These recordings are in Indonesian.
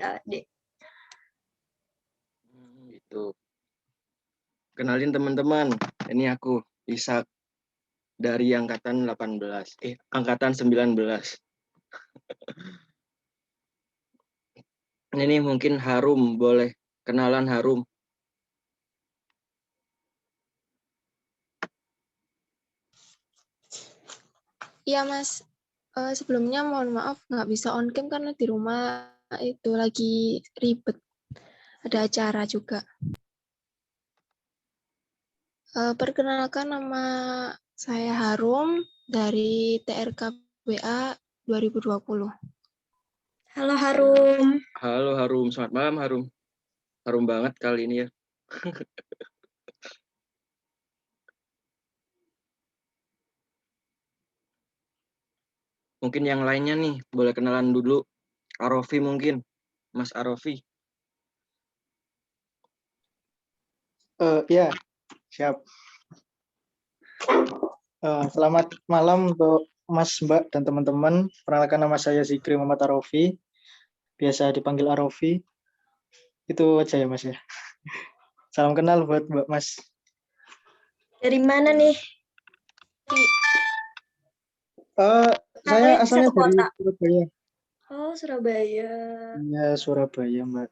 adik. Gitu. Kenalin teman-teman, ini aku Ishak dari angkatan 18, angkatan 19. Ini mungkin Harum, boleh kenalan Harum. Iya Mas, sebelumnya mohon maaf nggak bisa on cam karena di rumah itu lagi ribet, ada acara juga. Perkenalkan, nama saya Harum dari TRKBA 2020. Halo Harum. Halo Harum, selamat malam Harum. Harum banget kali ini ya. Mungkin yang lainnya nih, boleh kenalan dulu. Arofi mungkin, Mas Arofi. Ya, siap. Selamat malam untuk Mas, Mbak, dan teman-teman. Perkenalkan, nama saya Zikri Muhammad Arofi, biasa dipanggil Arofi. Itu aja ya Mas ya. Salam kenal buat Mbak Mas. Dari mana nih? Saya Kalian asalnya satu dari kota. Surabaya. Oh, Surabaya. Iya, Surabaya, Mbak.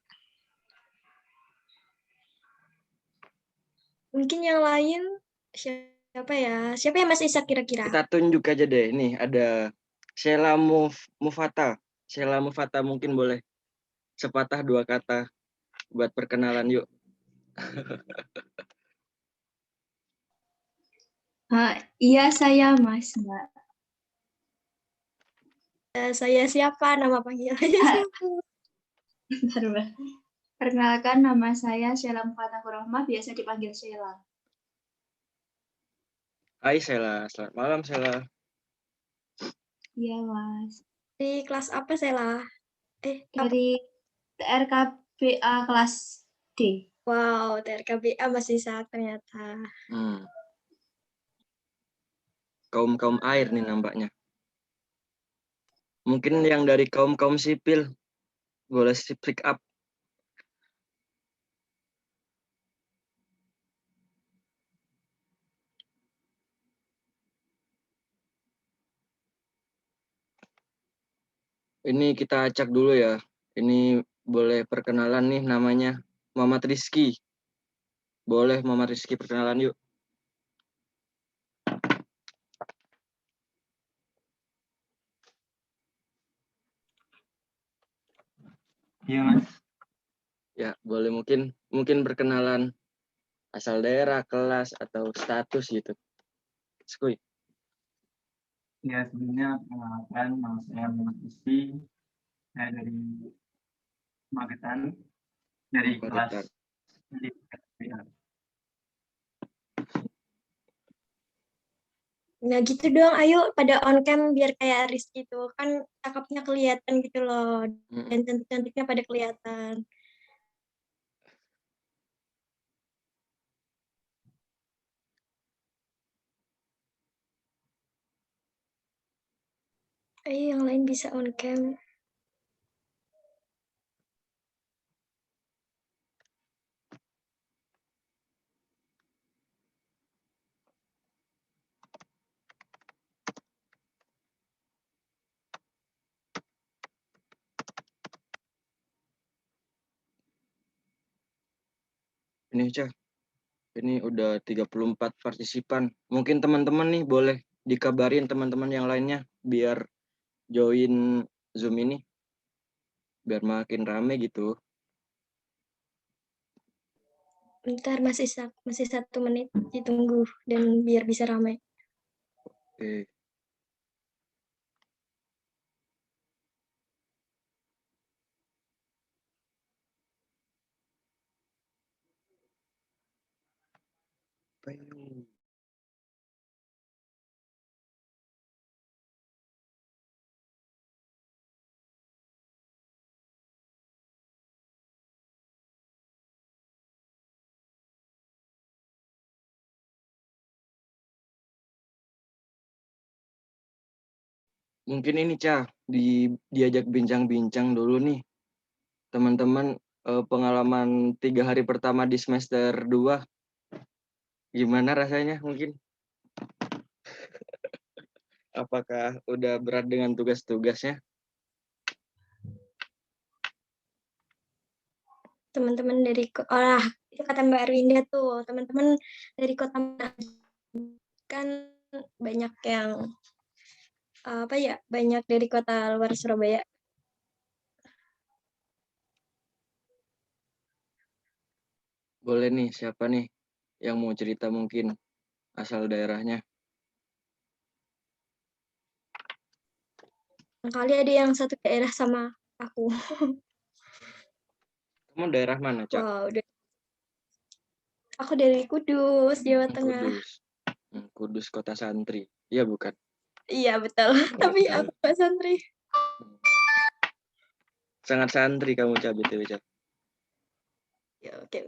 Mungkin yang lain siapa ya? Siapa ya Mas Ishak kira-kira? Kita tunjuk aja deh, nih ada Sheila Mufata. Sheila Mufata mungkin boleh sepatah dua kata buat perkenalan yuk. Iya, saya Mas, Mbak. Saya siapa? Nama panggilannya siapa? Bentar, Mbak. Perkenalkan, nama saya Sheila Mufatah Rohmah, biasa dipanggil Sheila. Hai Sheila, selamat malam Sheila. Iya, Mas. Di kelas apa Sela? Dari TRKBA kelas D. Wow, TRKBA masih Ishak ternyata. Kaum air nih nampaknya. Mungkin yang dari kaum sipil boleh speak up. Ini kita acak dulu ya. Ini boleh perkenalan nih, namanya Muhammad Rizky. Boleh Muhammad Rizky perkenalan yuk. Iya Mas. Ya, boleh mungkin perkenalan asal daerah, kelas, atau status gitu. Skuy. Ya sebelumnya perkenalkan, nama saya Muhammad Rizky. Saya dari Magetan, dari kelas di TRKBA. Nah gitu dong, ayo pada on cam biar kayak Rizky itu kan cakepnya kelihatan gitu loh, dan cantik-cantiknya pada kelihatan. Ayo yang lain bisa on cam. Ini Cah, ini udah 34 partisipan. Mungkin teman-teman nih boleh dikabarin teman-teman yang lainnya biar join Zoom ini. Biar makin rame gitu. Bentar masih 1 menit ditunggu dan biar bisa ramai. Oke. Mungkin ini Cah, diajak bincang-bincang dulu nih. teman-teman pengalaman 3 hari pertama di semester 2 gimana rasanya mungkin? Apakah udah berat dengan tugas-tugasnya? Teman-teman dari itu kata Mbak Arwinda tuh, teman-teman dari kota mana? Kan banyak yang banyak dari kota luar Surabaya. Boleh nih, siapa nih yang mau cerita mungkin asal daerahnya? Kali ada yang satu daerah sama aku. Kamu daerah mana, Cak? Wow, aku dari Kudus, Jawa Tengah. Kudus. Kudus kota santri. Iya bukan? Iya betul, tapi Betul. aku Pak Santri. Sangat santri kamu, Cak, BTW, Cak. Ya, oke.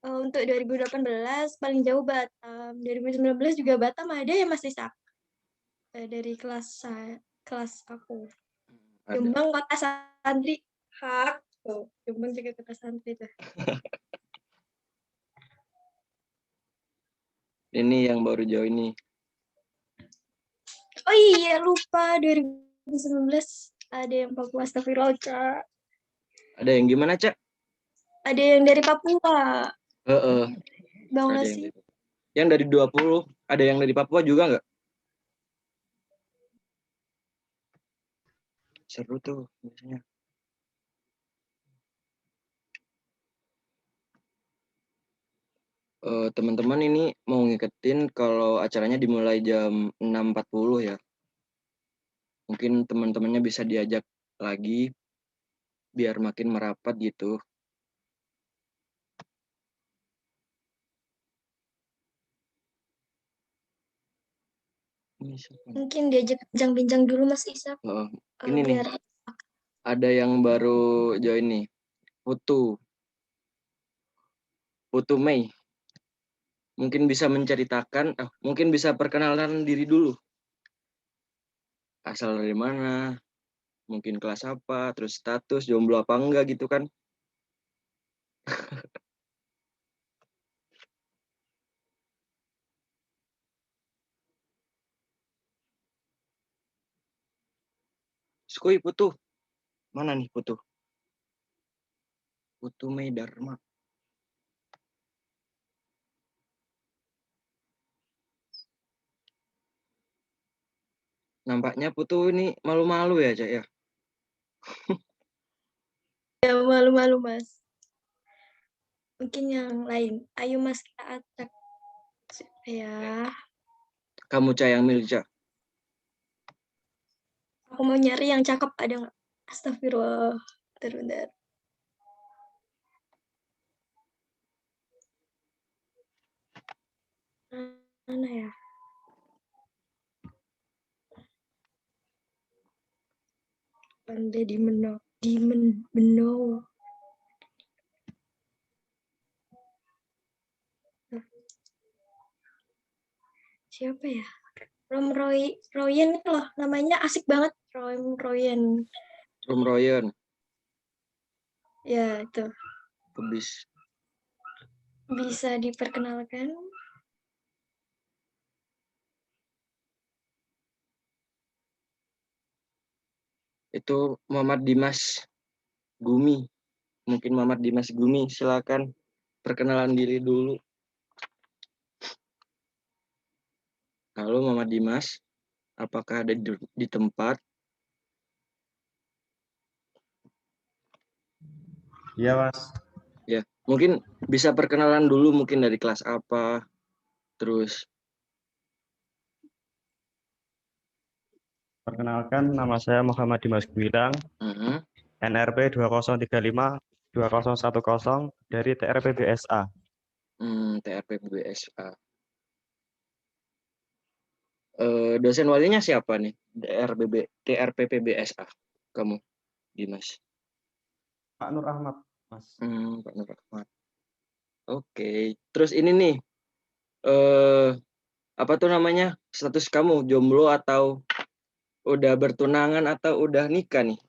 Untuk 2018 paling jauh Batam. 2019 juga Batam ada ya Mas Isak? Dari kelas aku. Ada. Jombang kota santri. Hak. Tuh, Jombang juga kota santri tuh. Ini yang baru jauh ini. Oh iya, lupa 2019 ada yang Papua, astagfirullah, Kak. Ada yang gimana, Cak? Ada yang dari Papua. Bang Ada Lasi. yang dari 20, ada yang dari Papua juga nggak? Seru tuh biasanya. Teman-teman ini mau ngiketin kalau acaranya dimulai jam 6.40 ya. Mungkin teman-temannya bisa diajak lagi biar makin merapat gitu. Mungkin diajak bincang-bincang dulu Mas Isak. Ini nih, Biar ada yang baru join nih. Putu Mei. Mungkin bisa menceritakan, mungkin bisa perkenalan diri dulu. Asal dari mana, mungkin kelas apa, terus status, jomblo apa enggak gitu kan. Skui Putu. Mana nih Putu? Putu Mei Dharma. Nampaknya Putu ini malu-malu ya, Cak ya? ya malu-malu Mas. Mungkin yang lain. Ayo Mas kita acak. Ya. Kamu Cak yang milih, Cak? Aku mau nyari yang cakep, ada nggak? Astagfirullah. Bentar. Mana ya? Pandai di Beno. Siapa ya? Royen itu loh, namanya asik banget. Royen. Rum Royen. Ya, itu. Kebis. Bisa diperkenalkan? Itu Muhammad Dimas Gumi. Mungkin Muhammad Dimas Gumi, silakan perkenalan diri dulu. Halo Muhammad Dimas, apakah ada di tempat? Iya, Mas. Ya, mungkin bisa perkenalan dulu mungkin dari kelas apa, terus Perkenalkan, nama saya Muhammad Dimas Gwilang, NRP 2035 2010 dari TRP BSA. TRP BSA. Dosen walinya siapa nih? TRP BSA. Kamu, Dimas? Pak Nur Ahmad, Mas. Pak Nur Ahmad. Oke. Terus ini nih, apa tuh namanya, status kamu jomblo atau udah bertunangan atau udah nikah nih?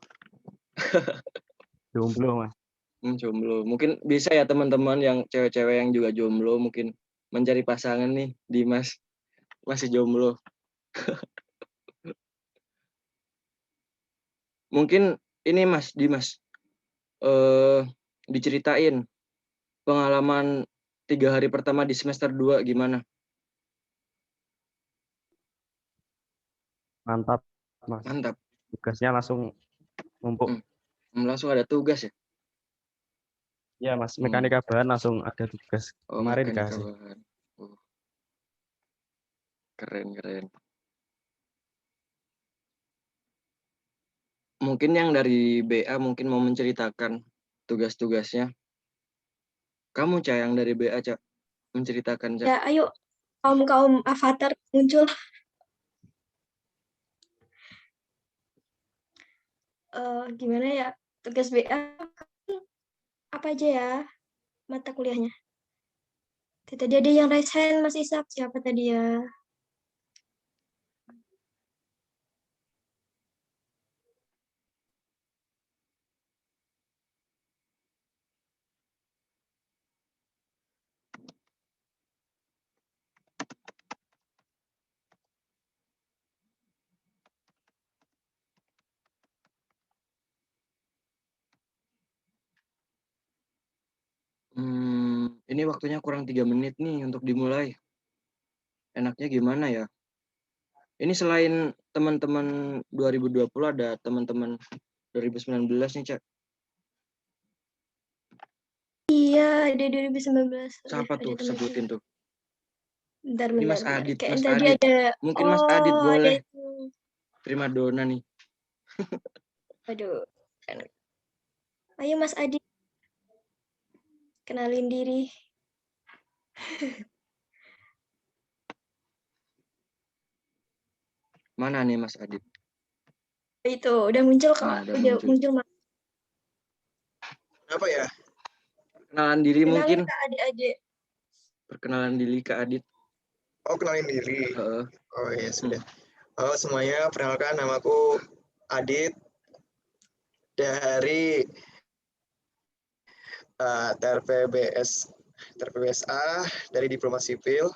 Jomblo, Mas. Jomblo. Mungkin bisa ya teman-teman yang cewek-cewek yang juga jomblo mungkin mencari pasangan nih, Dimas masih jomblo. Mungkin ini Mas Dimas diceritain pengalaman 3 hari pertama di semester 2 gimana? Mantap, Mas. Mantap. Tugasnya langsung numpuk. Langsung ada tugas ya? Ya, Mas. Mekanika bahan langsung ada tugas. Oh, Kemarin mekanika dikasih. bahan. Keren. Mungkin yang dari BA mungkin mau menceritakan tugas-tugasnya. Kamu, Ca, yang dari BA, Ca, menceritakan, Ca. Ya, ayo kaum avatar muncul. Gimana ya, tugas BA apa aja ya mata kuliahnya? Tadi ada yang raise hand, Mas Isak, siapa tadi ya? Ini waktunya kurang 3 menit nih untuk dimulai. Enaknya gimana ya? Ini selain teman-teman 2020 ada teman-teman 2019 nih, Cak. Iya, ada 2019. Siapa Ada tuh? teman Sebutin tuh. Bentar. Ini Mas Adit. Kayak Mas tadi Adit. ada. Mungkin Mas Adit ada boleh. itu. Primadona nih. Aduh. Ayo Mas Adit. Kenalin diri. Mana nih Mas Adit? Itu udah muncul kok. Nah, udah udah muncul Mas. Apa ya? Perkenalan diri Kenalin mungkin. Kak adik-adik. Perkenalan diri Kak Adit. Oh, kenalin diri. Oh iya, sudah. Halo semuanya, perkenalkan namaku Adit dari TRPBSA dari Diploma Sipil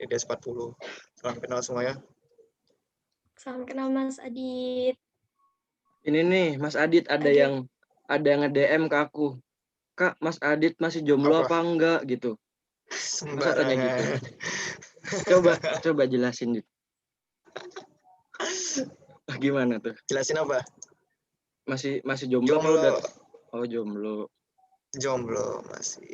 di DS40. Salam kenal semuanya. Salam kenal Mas Adit. Ini nih Mas Adit ada yang nge-DM ke aku. Kak, Mas Adit masih jomblo apa enggak gitu. Masa tanya gitu? Coba jelasin, Dit. Gimana tuh? Jelasin apa? Masih jomblo apa udah? Oh, jomblo. Jomblo masih.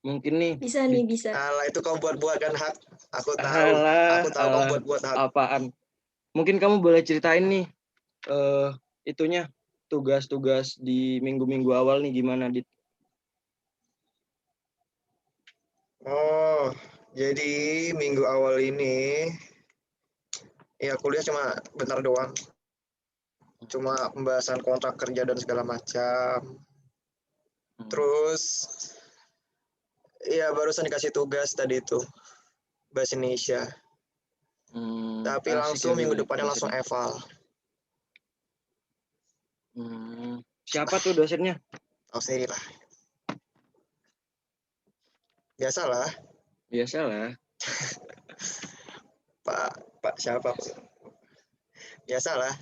Mungkin nih. Bisa. Alah, itu kamu buat-buatkan hak. Aku tahu. Alah, aku tahu kamu buat-buat hak. Apaan? Mungkin kamu boleh ceritain nih itunya tugas-tugas di minggu-minggu awal nih gimana, Dit? Oh, jadi minggu awal ini ya kuliah cuma bentar doang. Cuma pembahasan kontrak kerja dan segala macam. Terus ya barusan dikasih tugas tadi itu bahasa Indonesia. Tapi langsung minggu depannya langsung eval. Siapa tuh dosennya? Tahu sendiri lah. Biasalah. Pak siapa? Biasalah.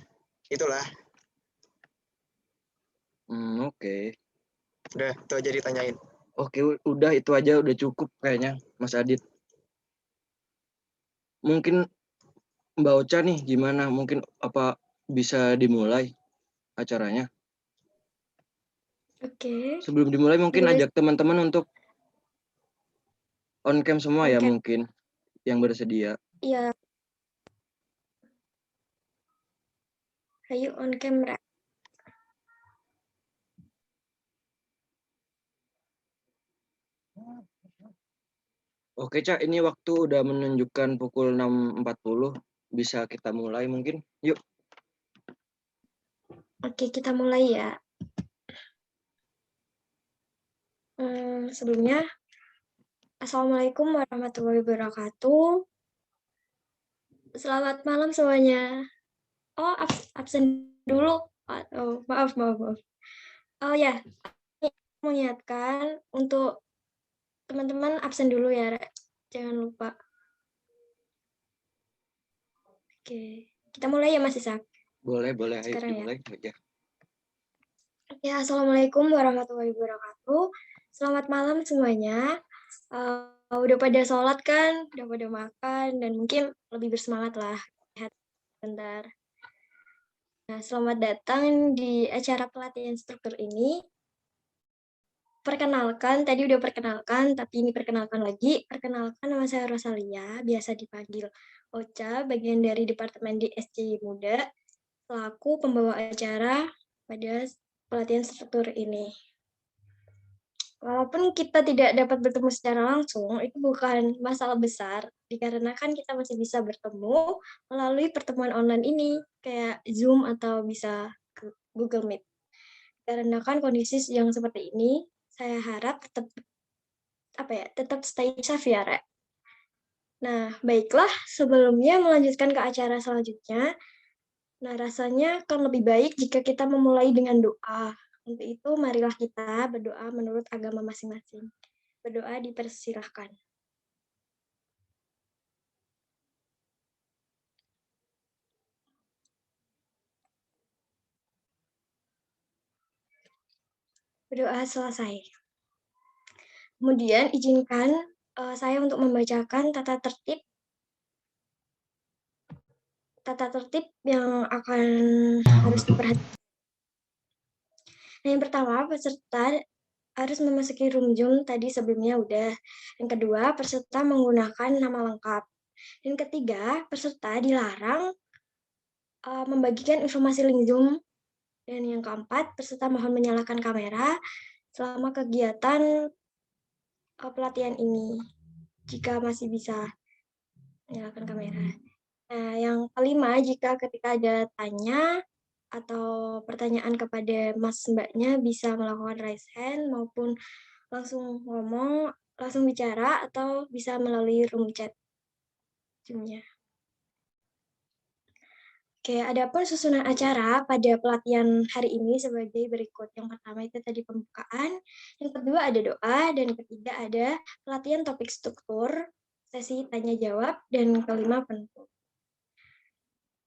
Itulah. Oke. Udah, itu aja ditanyain. Oke, udah itu aja udah cukup kayaknya, Mas Adit. Mungkin Mbak Ocha nih gimana? Mungkin apa bisa dimulai acaranya? Oke. Sebelum dimulai mungkin ajak teman-teman untuk on cam semua ya mungkin yang bersedia. Iya. Ayo on camera. Oke, Cak, ini waktu udah menunjukkan pukul 6.40. Bisa kita mulai mungkin? Yuk. Oke, kita mulai ya. Sebelumnya, Assalamualaikum warahmatullahi wabarakatuh. Selamat malam semuanya. Oh, absen dulu. Oh, maaf. Oh ya, mengingatkan untuk teman-teman absen dulu ya, Rek. Jangan lupa. Oke, kita mulai ya Mas Isak. Boleh, ayo Sekarang dimulai aja. Ya, Assalamualaikum warahmatullahi wabarakatuh. Selamat malam semuanya. Udah pada sholat kan, udah pada makan, dan mungkin lebih bersemangat lah. Bentar. Nah, selamat datang di acara pelatihan struktur ini. Perkenalkan, tadi udah perkenalkan, tapi ini perkenalkan lagi. Perkenalkan, nama saya Rosalia, biasa dipanggil Ocha, bagian dari Departemen DSC Muda, selaku pembawa acara pada pelatihan struktur ini. Walaupun kita tidak dapat bertemu secara langsung, itu bukan masalah besar, dikarenakan kita masih bisa bertemu melalui pertemuan online ini, kayak Zoom atau bisa ke Google Meet. Karena kan kondisi yang seperti ini, saya harap tetap stay safe ya, Rek. Nah, baiklah, sebelumnya melanjutkan ke acara selanjutnya. Nah, rasanya akan lebih baik jika kita memulai dengan doa. Untuk itu, marilah kita berdoa menurut agama masing-masing. Berdoa dipersilahkan. Berdoa selesai. Kemudian izinkan saya untuk membacakan tata tertib yang akan harus diperhatikan. Nah, yang pertama, peserta harus memasuki room Zoom tadi sebelumnya udah. Yang kedua, peserta menggunakan nama lengkap. Dan ketiga, peserta dilarang membagikan informasi link Zoom. Dan yang keempat, peserta mohon menyalakan kamera selama kegiatan pelatihan ini, jika masih bisa menyalakan kamera. Nah, yang kelima, jika ketika ada tanya atau pertanyaan kepada Mas Mbaknya bisa melakukan raise hand maupun langsung ngomong, langsung bicara, atau bisa melalui room chat Zoom-nya. Oke, adapun susunan acara pada pelatihan hari ini sebagai berikut. Yang pertama itu tadi pembukaan, yang kedua ada doa, dan ketiga ada pelatihan topik struktur, sesi tanya-jawab, dan kelima penutup.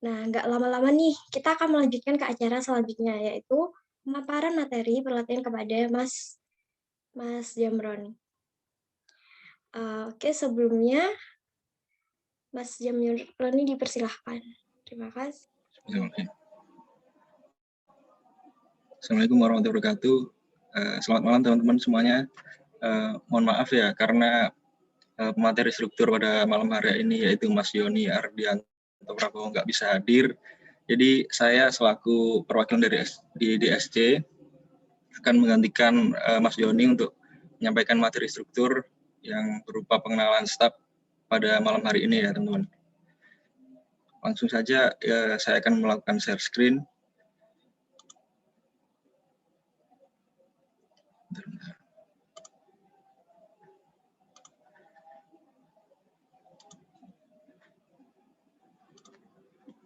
Nah, nggak lama-lama nih, kita akan melanjutkan ke acara selanjutnya, yaitu pemaparan materi pelatihan kepada Mas Jamron. Oke, sebelumnya Mas Jamron ini dipersilahkan. Terima kasih. Assalamualaikum warahmatullahi wabarakatuh. Selamat malam teman-teman semuanya. Mohon maaf ya, karena pemateri struktur pada malam hari ini yaitu Mas Yoni Ardianto Prabowo nggak bisa hadir. Jadi saya selaku perwakilan dari DSC akan menggantikan Mas Yoni untuk menyampaikan materi struktur yang berupa pengenalan staf pada malam hari ini ya teman-teman. Langsung saja saya akan melakukan share screen.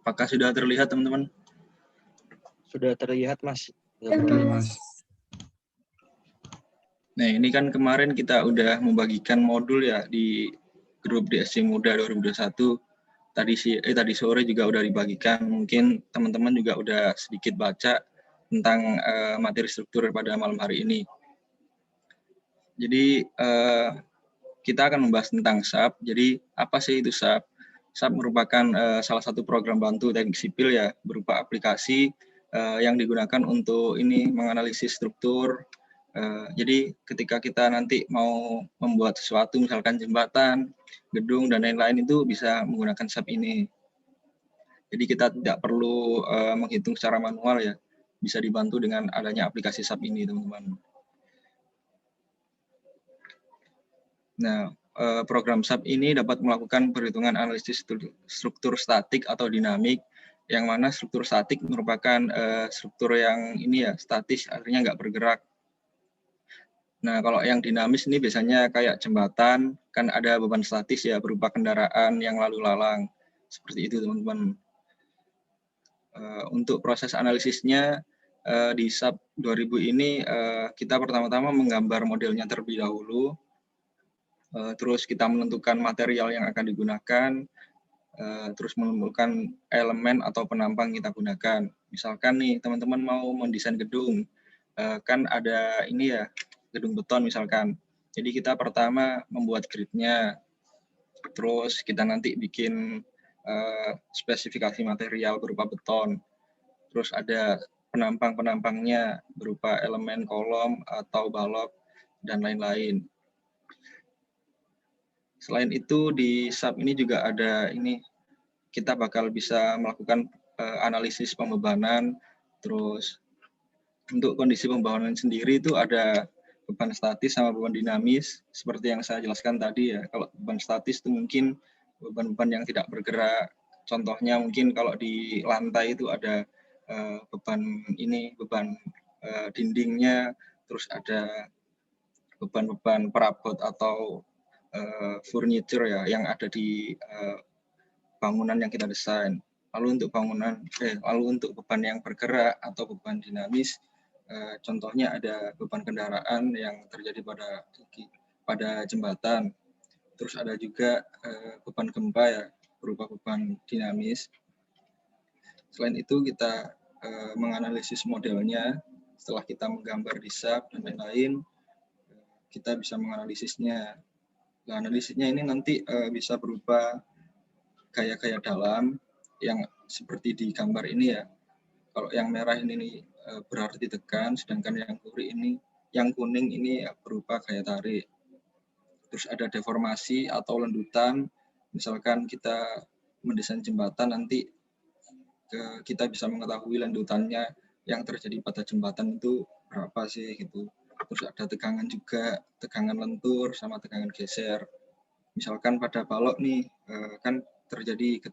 Apakah sudah terlihat teman-teman? Sudah terlihat Mas. Nah, ini kan kemarin kita udah membagikan modul ya di grup DSC Muda 2021. Tadi sore juga udah dibagikan. Mungkin teman-teman juga udah sedikit baca tentang materi struktur pada malam hari ini. Jadi kita akan membahas tentang SAP. Jadi apa sih itu SAP? SAP merupakan salah satu program bantu teknik sipil ya, berupa aplikasi yang digunakan untuk menganalisis struktur. Jadi ketika kita nanti mau membuat sesuatu, misalkan jembatan, gedung, dan lain-lain itu bisa menggunakan SAP ini. Jadi kita tidak perlu menghitung secara manual ya, bisa dibantu dengan adanya aplikasi SAP ini teman-teman. Nah, program SAP ini dapat melakukan perhitungan analisis struktur statik atau dinamik, yang mana struktur statik merupakan struktur yang statis, artinya nggak bergerak. Nah, kalau yang dinamis ini biasanya kayak jembatan, kan ada beban statis ya berupa kendaraan yang lalu lalang. Seperti itu, teman-teman. Untuk proses analisisnya di SAP 2000 ini kita pertama-tama menggambar modelnya terlebih dahulu, terus kita menentukan material yang akan digunakan, terus menentukan elemen atau penampang kita gunakan. Misalkan nih teman-teman mau mendesain gedung, kan ada ini ya, gedung beton misalkan. Jadi kita pertama membuat gridnya, terus kita nanti bikin spesifikasi material berupa beton, terus ada penampang-penampangnya berupa elemen kolom atau balok dan lain-lain. Selain itu di SAP ini juga ada ini, kita bakal bisa melakukan analisis pembebanan, terus untuk kondisi pembangunan sendiri itu ada beban statis sama beban dinamis, seperti yang saya jelaskan tadi ya. Kalau beban statis itu mungkin beban-beban yang tidak bergerak. Contohnya mungkin kalau di lantai itu ada beban dindingnya, terus ada beban-beban perabot atau furniture ya yang ada di bangunan yang kita desain. Lalu untuk beban yang bergerak atau beban dinamis, contohnya ada beban kendaraan yang terjadi pada jembatan. Terus ada juga beban gempa ya, berupa beban dinamis. Selain itu kita menganalisis modelnya, setelah kita menggambar di SAP dan lain-lain, kita bisa menganalisisnya. Nah, analisisnya ini nanti bisa berupa gaya-gaya dalam yang seperti di gambar ini ya. Kalau yang merah ini berarti tekan, sedangkan yang kuning ini berupa gaya tarik. Terus ada deformasi atau lendutan, misalkan kita mendesain jembatan nanti kita bisa mengetahui lendutannya yang terjadi pada jembatan itu berapa sih gitu. Terus ada tegangan juga, tegangan lentur sama tegangan geser. Misalkan pada balok nih kan terjadi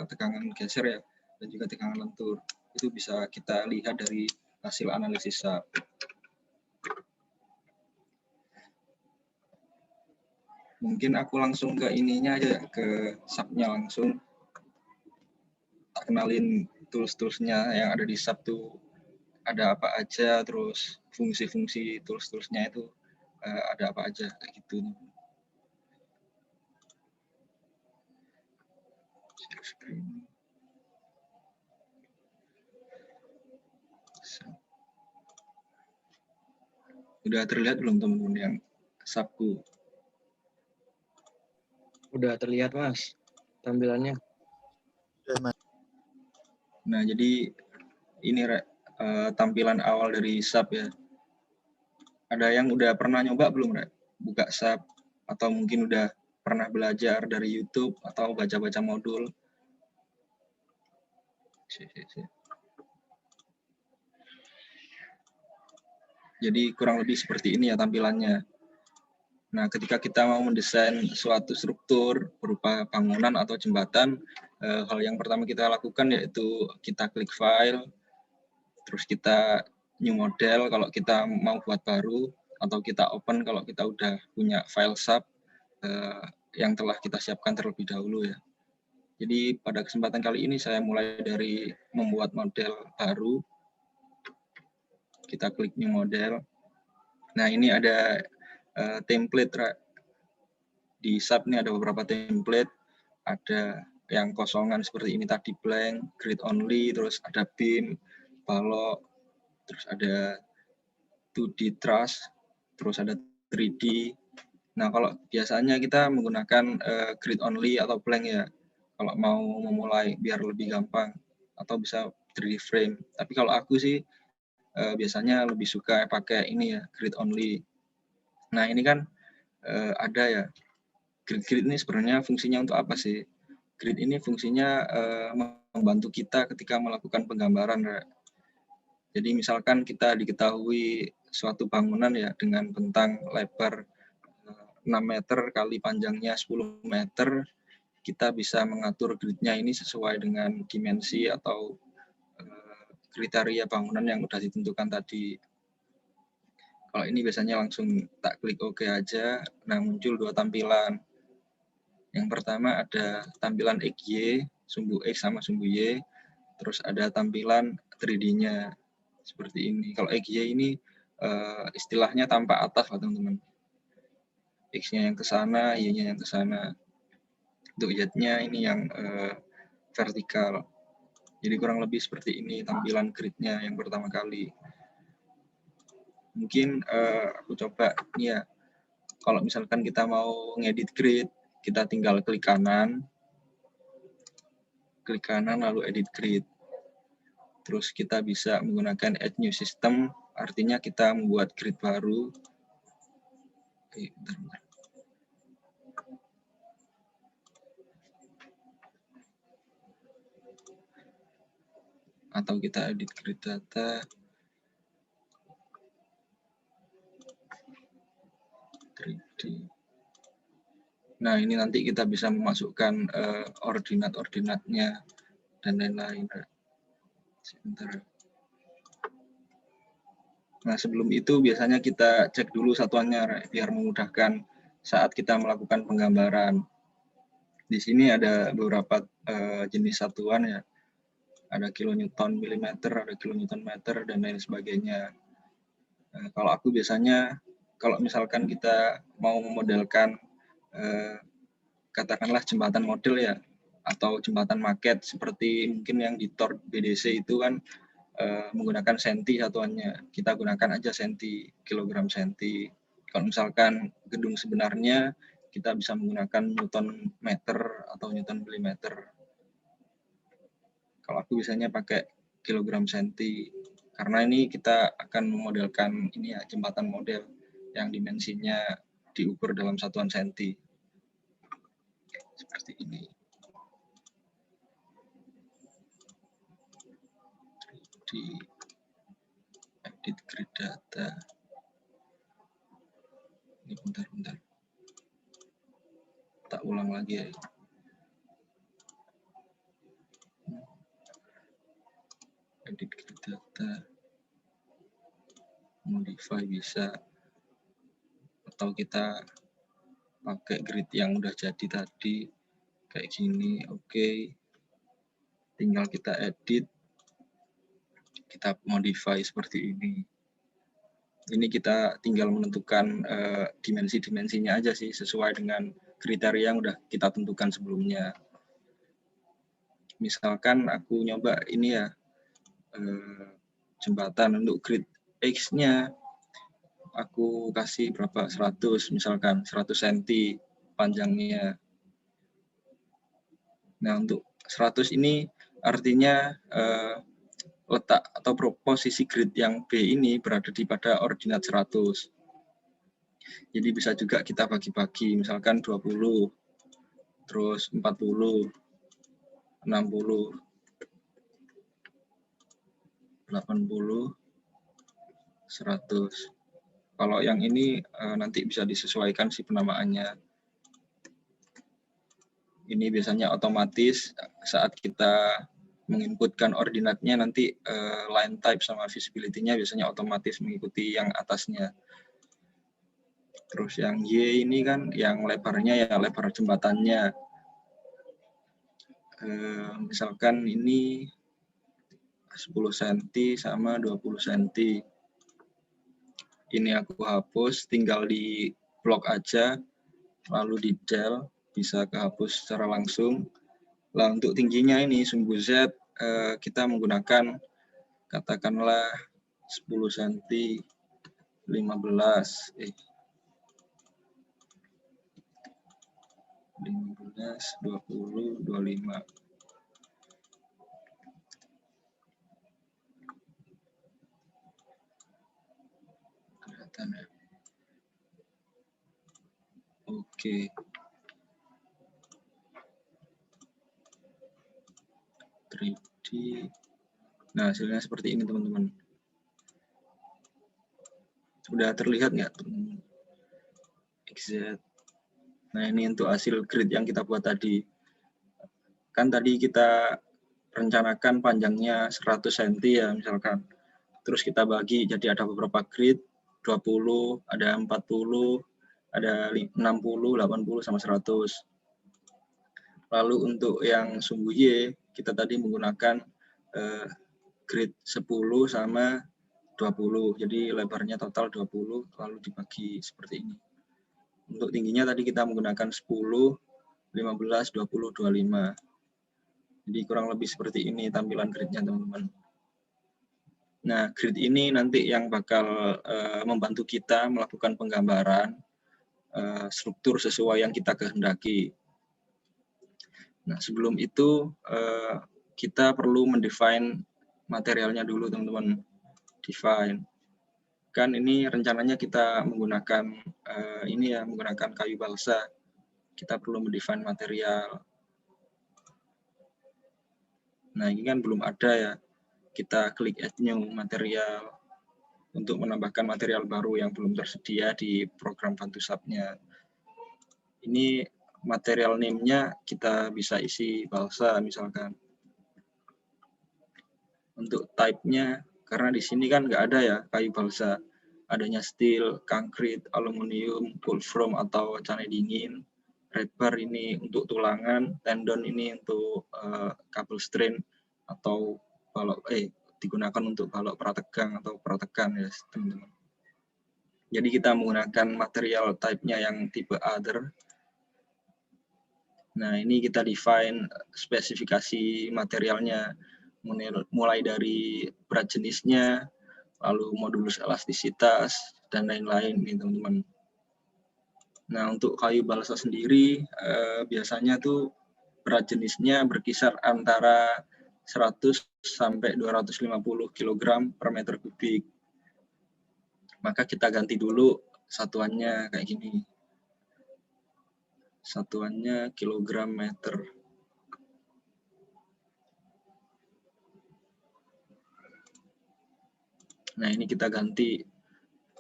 tegangan geser ya dan juga tegangan lentur. Itu bisa kita lihat dari hasil analisis SAP. Mungkin aku langsung ke ininya aja ya, ke SAP-nya langsung. Tak kenalin tools-toolsnya yang ada di SAP tuh ada apa aja, terus fungsi-fungsi tools-toolsnya itu ada apa aja, kayak gitu. Udah terlihat belum teman-teman yang SAP-ku? Udah terlihat Mas tampilannya. Nah, jadi ini tampilan awal dari SAP ya. Ada yang udah pernah nyoba belum, Rek? Buka SAP atau mungkin udah pernah belajar dari YouTube atau baca-baca modul? Jadi kurang lebih seperti ini ya tampilannya. Nah, ketika kita mau mendesain suatu struktur berupa bangunan atau jembatan, hal yang pertama kita lakukan yaitu kita klik file, terus kita new model kalau kita mau buat baru, atau kita open kalau kita udah punya file SAP yang telah kita siapkan terlebih dahulu ya. Jadi pada kesempatan kali ini saya mulai dari membuat model baru. Kita klik new model. Nah, ini ada template di SAP ini, ada beberapa template, ada yang kosongan seperti ini tadi blank, grid only, terus ada beam, balok, terus ada 2D truss, terus ada 3D. Nah, kalau biasanya kita menggunakan grid only atau blank ya, kalau mau memulai biar lebih gampang, atau bisa 3D frame. Tapi kalau aku sih biasanya lebih suka pakai ini ya, grid only. Nah, ini kan ada ya, grid-grid ini sebenarnya fungsinya untuk apa sih? Grid ini fungsinya membantu kita ketika melakukan penggambaran. Jadi misalkan kita diketahui suatu bangunan ya dengan bentang lebar 6 meter kali panjangnya 10 meter, kita bisa mengatur gridnya ini sesuai dengan dimensi atau kriteria bangunan yang sudah ditentukan tadi. Kalau ini biasanya langsung tak klik OK aja. Nah, muncul 2 tampilan. Yang pertama ada tampilan XY, sumbu X sama sumbu Y. Terus ada tampilan 3D-nya seperti ini. Kalau XY ini istilahnya tanpa atas lah teman-teman. X-nya yang ke sana, Y-nya yang ke sana. Untuk Z-nya ini yang vertikal. Jadi kurang lebih seperti ini tampilan grid-nya yang pertama kali. Mungkin aku coba ini ya. Kalau misalkan kita mau ngedit grid, kita tinggal klik kanan lalu edit grid. Terus kita bisa menggunakan add new system, artinya kita membuat grid baru. Oke, bentar. Atau kita edit grid data. Nah, ini nanti kita bisa memasukkan ordinat-ordinatnya dan lain-lain. Sebentar. Nah, sebelum itu biasanya kita cek dulu satuannya biar memudahkan saat kita melakukan penggambaran. Di sini ada beberapa jenis satuan ya. Ada kilonewton milimeter, ada kilonewton meter, dan lain sebagainya. Kalau aku biasanya, kalau misalkan kita mau memodelkan katakanlah jembatan model ya, atau jembatan maket seperti mungkin yang di TOR BDC itu kan menggunakan senti satuannya. Kita gunakan aja senti, kilogram senti. Kalau misalkan gedung sebenarnya, kita bisa menggunakan newton meter atau newton milimeter. Kalau aku biasanya pakai kilogram senti, karena ini kita akan memodelkan ini ya, jembatan model yang dimensinya diukur dalam satuan senti. Seperti ini. Di edit grid data. Ini bentar. Tak ulang lagi ya. Edit grid data. Modify bisa. Atau kita pakai grid yang udah jadi tadi. Kayak gini, oke. Tinggal kita edit. Kita modify seperti ini. Ini kita tinggal menentukan dimensi-dimensinya aja sih, sesuai dengan kriteria yang udah kita tentukan sebelumnya. Misalkan aku nyoba ini ya, jembatan untuk grid X-nya, aku kasih berapa, 100 misalkan, 100 cm panjangnya. Nah, untuk 100 ini artinya letak atau posisi grid yang B ini berada di pada ordinat 100. Jadi bisa juga kita bagi-bagi, misalkan 20, terus 40, 60, 80, 100. Kalau yang ini nanti bisa disesuaikan sih penamaannya. Ini biasanya otomatis saat kita menginputkan ordinatnya nanti line type sama visibility-nya biasanya otomatis mengikuti yang atasnya. Terus yang Y ini kan yang lebarnya ya lebar jembatannya. Misalkan ini 10 cm sama 20 cm. Ini aku hapus, tinggal di blok aja, lalu di del, bisa kehapus secara langsung. Lah untuk tingginya ini sumbu Z kita menggunakan katakanlah 10 cm 15 20 25. Kelihatan ya. Oke. 3D. Nah, hasilnya seperti ini teman-teman. Sudah terlihat nggak teman-teman? XZ. Nah, ini untuk hasil grid yang kita buat tadi. Kan tadi kita rencanakan panjangnya 100 cm ya misalkan. Terus kita bagi jadi ada beberapa grid. 20, ada 40, ada 60, 80, sama 100. Lalu untuk yang sumbu Y, kita tadi menggunakan grid 10 sama 20. Jadi lebarnya total 20, lalu dibagi seperti ini. Untuk tingginya tadi kita menggunakan 10, 15, 20, 25. Jadi kurang lebih seperti ini tampilan gridnya, teman-teman. Nah, grid ini nanti yang bakal membantu kita melakukan penggambaran struktur sesuai yang kita kehendaki. Nah, sebelum itu kita perlu mendefine materialnya dulu, teman-teman. Define. Kan ini rencananya kita menggunakan menggunakan kayu balsa. Kita perlu mendefine material. Nah, ini kan belum ada ya. Kita klik add new material untuk menambahkan material baru yang belum tersedia di program BantuSAP-nya. Ini material name-nya kita bisa isi balsa misalkan. Untuk type-nya, karena di sini kan nggak ada ya kayu balsa. Adanya steel, konkrit, aluminium, wolfram atau canai dingin. Red bar ini untuk tulangan, tendon ini untuk kabel strain atau balok digunakan untuk balok prategang atau pratekan ya, teman-teman. Jadi kita menggunakan material type-nya yang tipe other. Nah, ini kita define spesifikasi materialnya, mulai dari berat jenisnya, lalu modulus elastisitas, dan lain-lain nih, teman-teman. Nah, untuk kayu balsa sendiri, biasanya tuh berat jenisnya berkisar antara 100 sampai 250 kg per meter kubik. Maka kita ganti dulu satuannya kayak gini. Satuannya kilogram meter. Nah, ini kita ganti.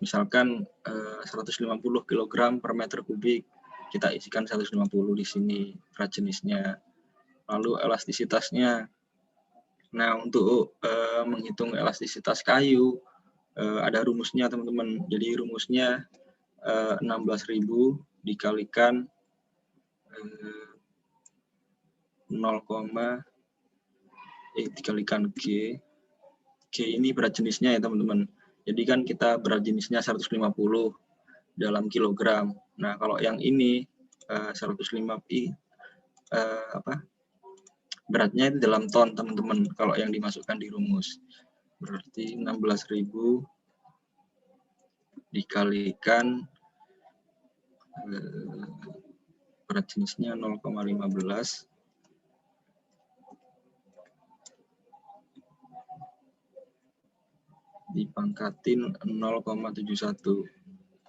Misalkan 150 kg per meter kubik, kita isikan 150 di sini berat jenisnya. Lalu elastisitasnya. Nah, untuk menghitung elastisitas kayu, ada rumusnya, teman-teman. Jadi rumusnya 16.000 dikalikan dikalikan G. G ini berat jenisnya ya, teman-teman. Jadi kan kita berat jenisnya 150 dalam kilogram. Nah, kalau yang ini 105 beratnya itu dalam ton, teman-teman. Kalau yang dimasukkan di rumus. Berarti 16.000 dikalikan berat jenisnya 0,15 dipangkatin 0,71.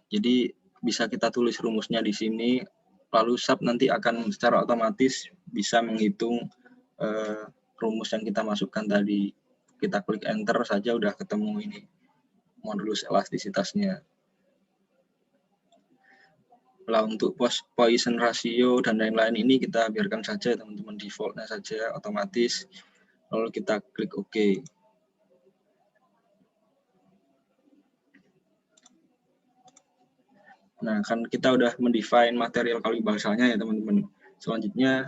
Jadi bisa kita tulis rumusnya di sini, lalu SAP nanti akan secara otomatis bisa menghitung rumus yang kita masukkan tadi. Kita klik enter saja udah ketemu ini modulus elastisitasnya. Lah, untuk Poisson ratio dan lain-lain ini kita biarkan saja, teman-teman, defaultnya saja otomatis. Lalu kita klik OK. Nah, kan kita udah mendefine material kayu balsanya ya, teman-teman. Selanjutnya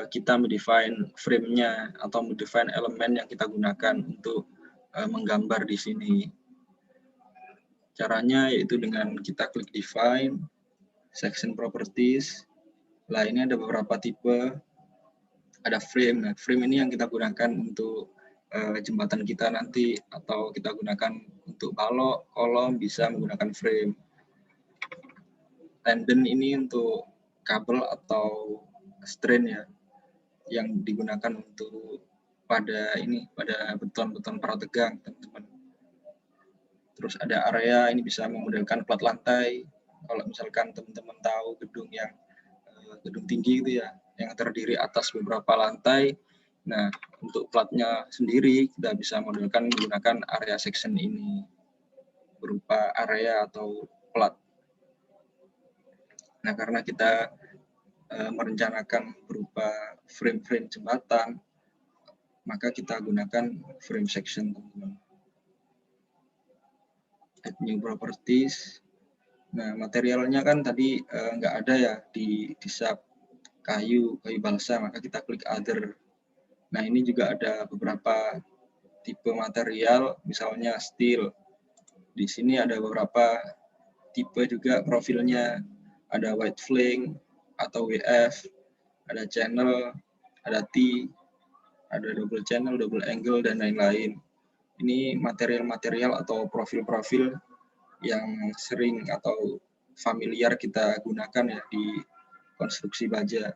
kita mendefine frame-nya atau mendefine elemen yang kita gunakan untuk menggambar di sini. Caranya yaitu dengan kita klik define, section properties. Lah, ini ada beberapa tipe. Ada frame. Nah, frame ini yang kita gunakan untuk jembatan kita nanti, atau kita gunakan untuk balok, kolom, bisa menggunakan frame. Tendon ini untuk kabel atau strain ya, yang digunakan untuk pada beton-beton prategang, teman-teman. Terus ada area, ini bisa memodelkan plat lantai. Kalau misalkan teman-teman tahu gedung tinggi itu ya, yang terdiri atas beberapa lantai. Nah, untuk platnya sendiri kita bisa modelkan menggunakan area section ini berupa area atau plat. Nah, karena kita merencanakan berupa frame-frame jembatan, maka kita gunakan frame section, teman-teman. add new properties. Nah, materialnya kan tadi nggak ada ya di sub kayu balsa, maka kita klik other. Nah, ini juga ada beberapa tipe material, misalnya steel. Di sini ada beberapa tipe juga profilnya, ada white flake atau WF, ada channel, ada T, ada double channel, double angle, dan lain-lain. Ini material-material atau profil-profil yang sering atau familiar kita gunakan ya di konstruksi baja.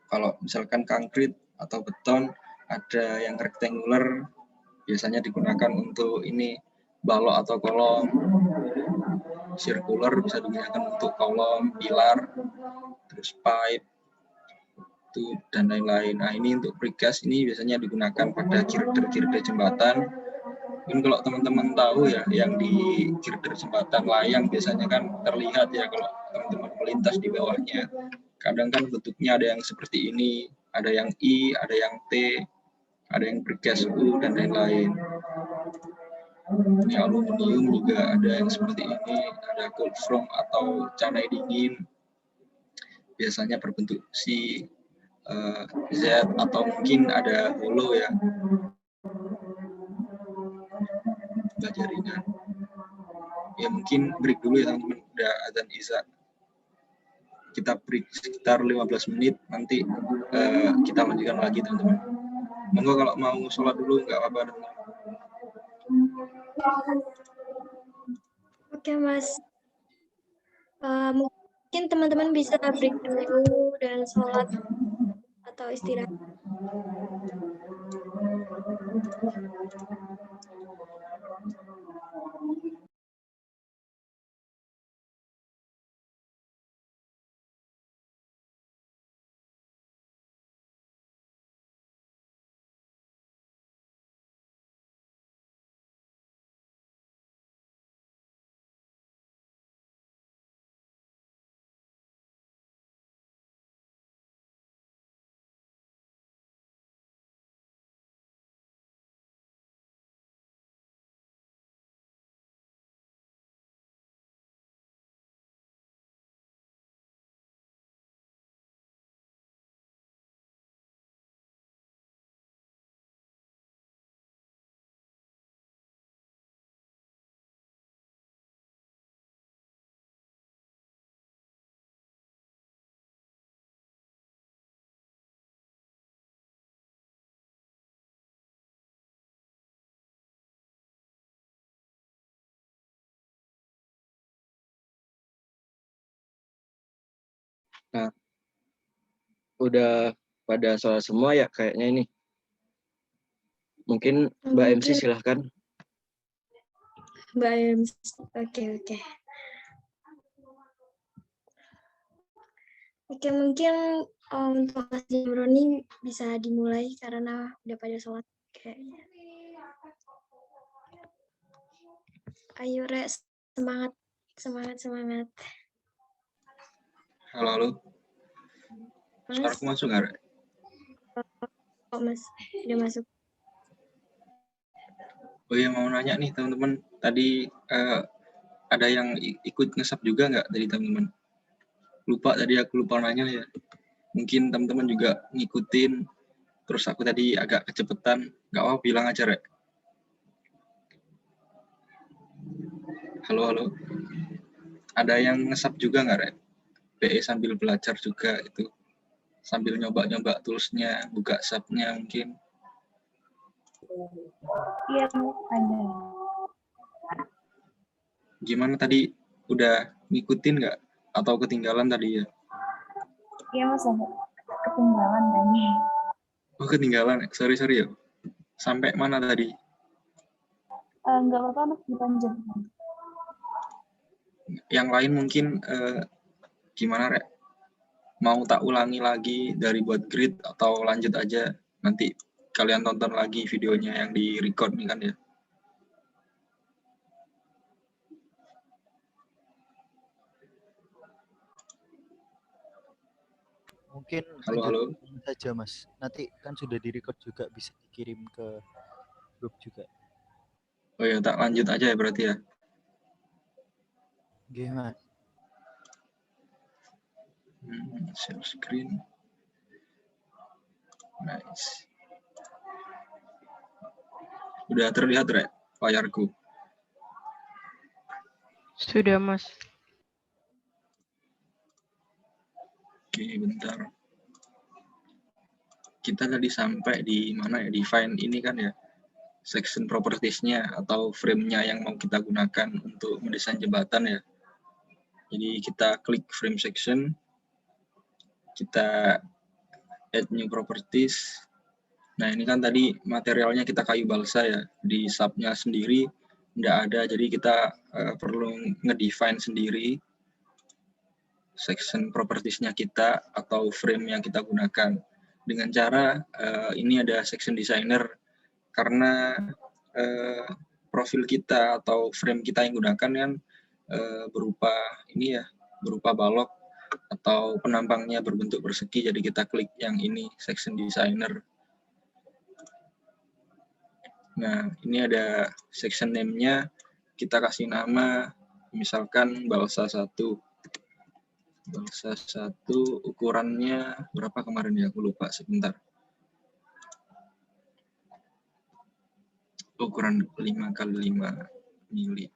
Kalau misalkan konkrit atau beton, ada yang rectangular, biasanya digunakan untuk ini balok atau kolom. Circular bisa digunakan untuk kolom, pilar, terus pipe, dan lain-lain. Nah, ini untuk precast ini biasanya digunakan pada girder-girder jembatan. Mungkin kalau teman-teman tahu ya, yang di girder jembatan layang biasanya kan terlihat ya kalau teman-teman melintas di bawahnya. Kadang kan bentuknya ada yang seperti ini, ada yang I, ada yang T, ada yang precast U, dan lain-lain. Ini aluminium juga ada yang seperti ini, ada cold form atau canai dingin. Biasanya berbentuk C, Z, atau mungkin ada hollow ya, baja ringan. Ya mungkin break dulu ya teman-teman, udah azan isya. Kita break sekitar 15 menit, nanti kita lanjutkan lagi teman-teman. Monggo kalau mau sholat dulu nggak apa-apa teman-teman. Oke Mas, mungkin teman-teman bisa break dulu dan sholat atau istirahat. Nah, udah pada sholat semua ya kayaknya ini. Mungkin Mbak MC silahkan. Mbak MC, oke. Oke, mungkin untuk kelas Jamroni bisa dimulai karena udah pada sholat kayaknya. Ayo Re, semangat. Halo. Mas, Suaraku masuk nggak, Re? Oh, Mas, udah masuk. Oh iya, mau nanya nih teman-teman, tadi ada yang ikut nge-sub juga nggak dari teman-teman? Aku lupa nanya ya. Mungkin teman-teman juga ngikutin, terus aku tadi agak kecepetan, nggak apa-apa, bilang aja, Re. Halo. Ada yang nge-sub juga nggak, Re? PE sambil belajar juga itu. Sambil nyoba-nyoba toolsnya, buka sub-nya mungkin. Iya, ada. Gimana tadi, udah ngikutin nggak? Atau ketinggalan tadi ya? Iya, Mas, ketinggalan tadi. Oh, ketinggalan. Sorry ya. Sampai mana tadi? Nggak apa-apa, Mas, dilanjutkan. Yang lain mungkin gimana, Re? Mau tak ulangi lagi dari buat grid atau lanjut aja? Nanti kalian tonton lagi videonya yang di record nih kan ya? Mungkin Halo. saja Mas. Nanti kan sudah di record juga, bisa dikirim ke grup juga. Oh ya, tak lanjut aja ya berarti ya. Oke, Mas. Share screen. Nice. Udah terlihat, Rek, layarku? Sudah, Mas. Oke, bentar. Kita tadi sampai di mana ya? Di find ini kan ya, section properties-nya atau frame-nya yang mau kita gunakan untuk mendesain jembatan ya. Jadi kita klik frame section, kita add new properties. Nah, ini kan tadi materialnya kita kayu balsa ya, di sub-nya sendiri nggak ada, jadi kita perlu ngedefine sendiri section properties-nya kita atau frame yang kita gunakan. Dengan cara ini ada section designer, karena profil kita atau frame kita yang gunakan kan berupa ini ya, berupa balok atau penampangnya berbentuk persegi, jadi kita klik yang ini, section designer. Nah, ini ada section name-nya, kita kasih nama, misalkan balsa 1. Balsa 1, ukurannya berapa kemarin ya, aku lupa, sebentar. Ukuran 5x5 mili.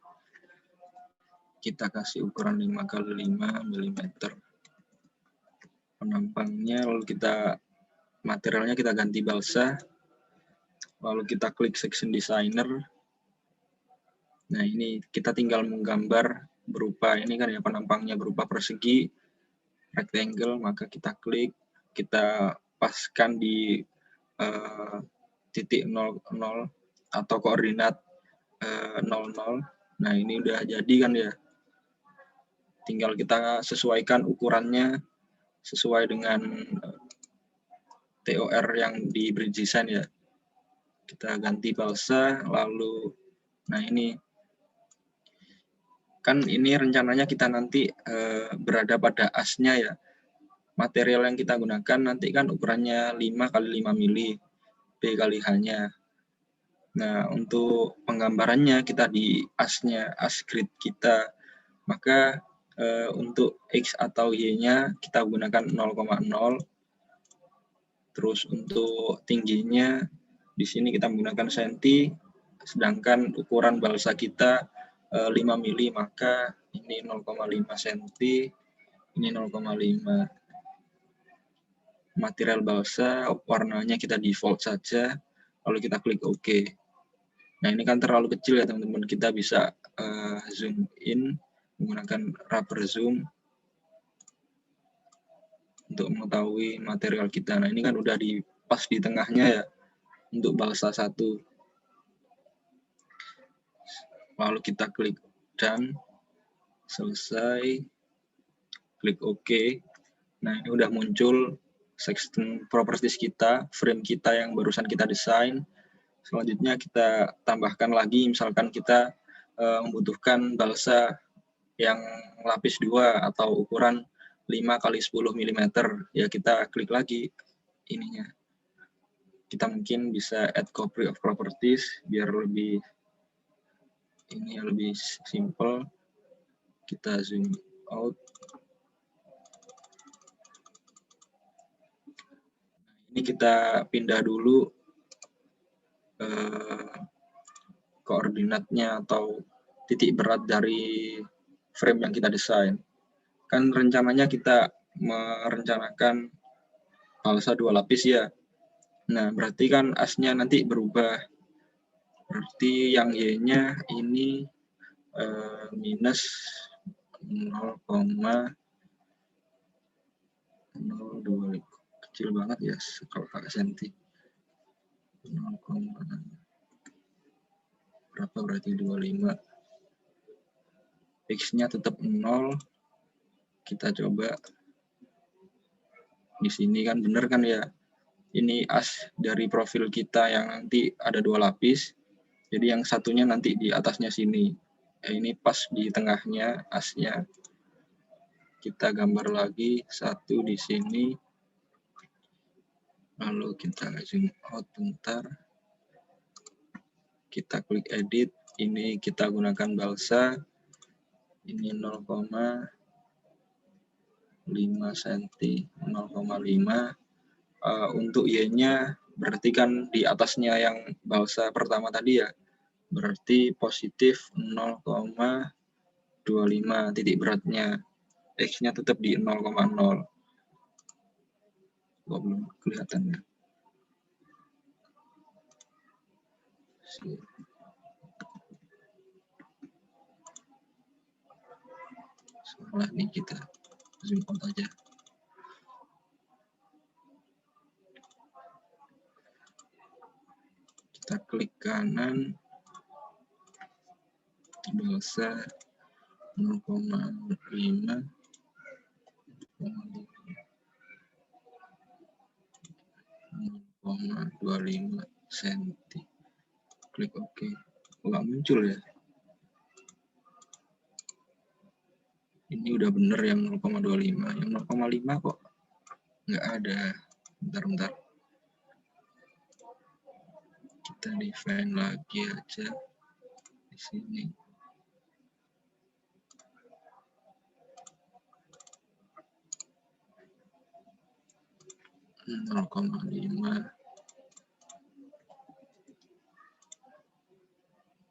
Kita kasih ukuran 5x5 mm. Penampangnya, lalu kita, materialnya kita ganti balsa. Lalu kita klik section designer. Nah, ini kita tinggal menggambar berupa ini kan ya, penampangnya berupa persegi, rectangle, maka kita klik, kita paskan di titik 00 atau koordinat 00. Nah, ini udah jadi kan ya. Tinggal kita sesuaikan ukurannya sesuai dengan TOR yang di bridge design ya. Kita ganti balsa, lalu nah ini kan ini rencananya kita nanti berada pada asnya ya. Material yang kita gunakan nanti kan ukurannya 5x5 mili, B kali H-nya. Nah, untuk penggambarannya kita di asnya, as grid kita, maka untuk X atau Y-nya kita gunakan 0,0. Terus untuk tingginya di sini kita menggunakan senti, sedangkan ukuran balsa kita 5 mili, maka ini 0,5 senti, ini 0,5. Material balsa, warnanya kita default saja, lalu kita klik OK. Nah, ini kan terlalu kecil ya teman-teman, kita bisa zoom in menggunakan rubber zoom untuk mengetahui material kita. Nah, ini kan udah pas di tengahnya ya, untuk balsa 1. Lalu kita klik done, selesai, klik OK. Nah, ini udah muncul section properties kita, frame kita yang barusan kita desain. Selanjutnya kita tambahkan lagi, misalkan kita membutuhkan balsa yang lapis 2 atau ukuran 5x10 mm, ya kita klik lagi ininya. Kita mungkin bisa add copy of properties biar lebih ini lebih simple. Kita zoom out. Ini kita pindah dulu koordinatnya atau titik berat dari frame yang kita desain. Kan rencananya kita merencanakan balsa 2 lapis ya. Nah, berarti kan asnya nanti berubah. Berarti yang Y-nya ini minus 0,02. Kecil banget ya kalau pakai senti. 0, berapa berarti 25. X-nya tetap 0. Kita coba di sini kan bener kan ya. Ini as dari profil kita yang nanti ada 2 lapis. Jadi yang satunya nanti di atasnya sini. Ini pas di tengahnya asnya. Kita gambar lagi 1 di sini. Lalu kita zoom out bentar. Kita klik edit. ini kita gunakan balsa. Ini 0,5 cm, 0,5. Untuk Y-nya berarti kan di atasnya yang balsa pertama tadi ya, berarti positif 0,25 titik beratnya. X-nya tetap di 0,0. Belum kelihatan ya. Salah nih, kita zoom out aja. Kita klik kanan, balsa 0,5, 0,25 cm. Klik OK. Nggak muncul ya. Ini udah bener yang 0,25. Yang 0,5 kok nggak ada. Bentar. Kita define lagi aja di sini.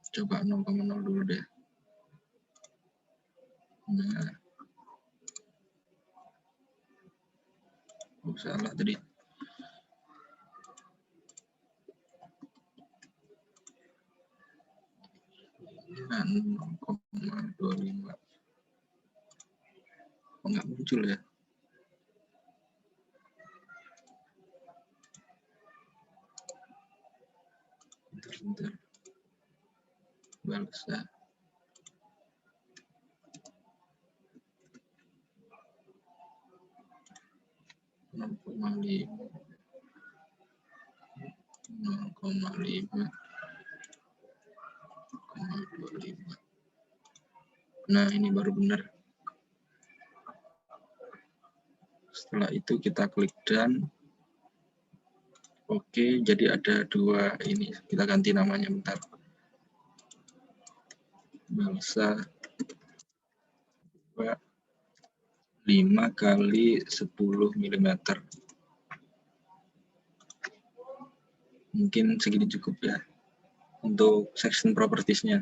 Coba 0,0 dulu deh. Nah, salah tadi. Nah, 0,25. Kok nggak muncul ya? Bentar. Balsa. Nah, ini baru benar. Setelah itu kita klik done. Oke, jadi ada dua ini. Kita ganti namanya bentar. Balsa 5 kali 10 mm. Mungkin segini cukup ya untuk section properties-nya.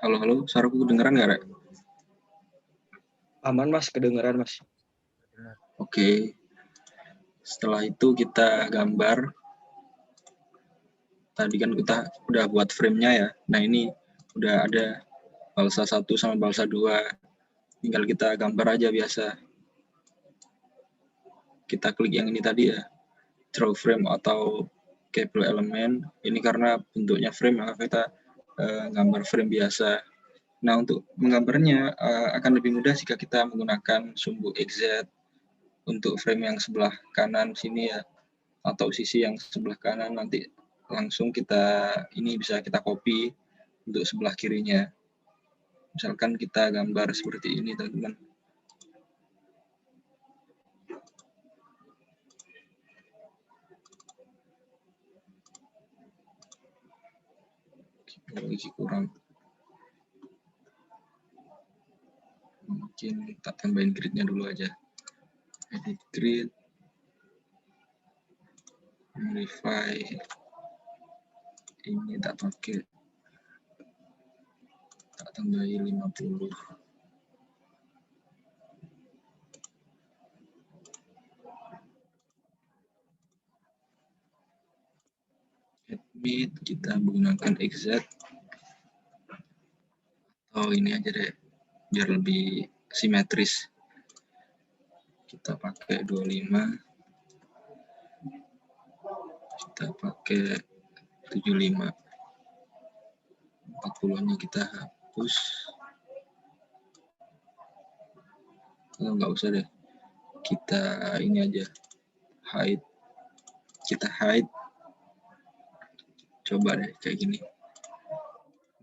Halo, suaraku kedengeran nggak, Rek? Aman, Mas, kedengeran, Mas. Oke. Setelah itu kita gambar. Tadi kan kita udah buat frame-nya ya. Nah, ini udah ada balsa 1 sama balsa 2. Tinggal kita gambar aja biasa. Kita klik yang ini tadi ya. Draw frame atau cable element. Ini karena bentuknya frame, maka kita gambar frame biasa. Nah, untuk menggambarnya akan lebih mudah jika kita menggunakan sumbu XZ untuk frame yang sebelah kanan sini ya, atau sisi yang sebelah kanan. Nanti langsung bisa kita copy untuk sebelah kirinya. Misalkan kita gambar seperti ini, teman-teman. Lagi kurang. Mungkin tak tambahin grid-nya dulu aja. Edit grid. Modify. Ini tak pakai. Tak tambahin 50. Edit, kita menggunakan XZ. Oh, ini aja deh. Biar lebih simetris. Kita pakai 25. Kita pakai 75. 40-nya kita hapus. Oh, nggak usah deh. Kita ini aja. Hide. Kita hide. Coba deh kayak gini.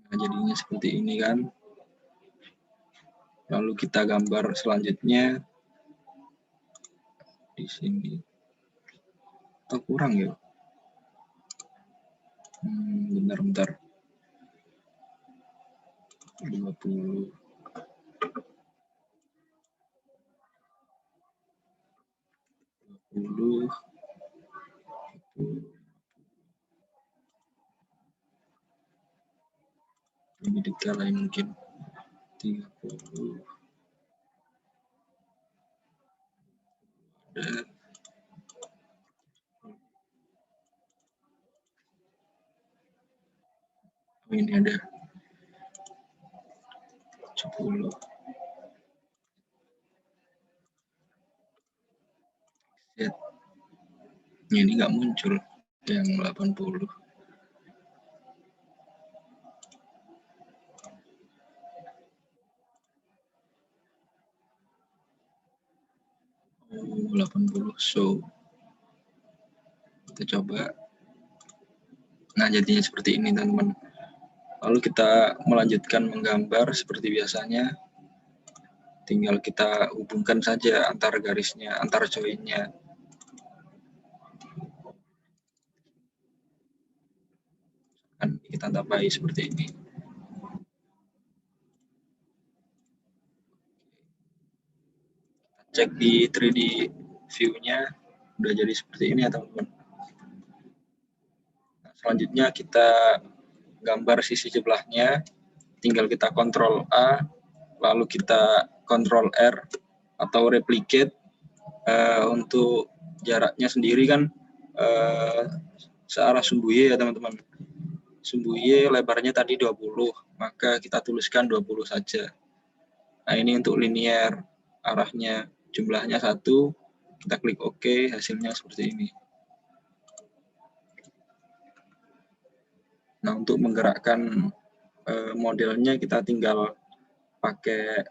Nah, jadinya seperti ini kan. Lalu kita gambar selanjutnya di sini. Atau kurang ya? Bentar. 20. Lebih dekat lagi mungkin 30. Dan ini ada 70. Set. Ini nggak muncul yang 80. Oh, 80. So kita coba. Nah, jadinya seperti ini, teman-teman. Lalu kita melanjutkan menggambar seperti biasanya. Tinggal kita hubungkan saja antar garisnya, antar joinnya. Kan kita tambahi seperti ini. Cek di 3D view-nya, udah jadi seperti ini ya, teman-teman. Nah, selanjutnya kita gambar sisi sebelahnya, tinggal kita Ctrl A, lalu kita Ctrl R atau replicate. Untuk jaraknya sendiri kan searah sumbu Y ya, teman-teman. Sumbu Y lebarnya tadi 20, maka kita tuliskan 20 saja. Nah, ini untuk linear, arahnya jumlahnya 1, kita klik OK, hasilnya seperti ini. Nah, untuk menggerakkan modelnya kita tinggal pakai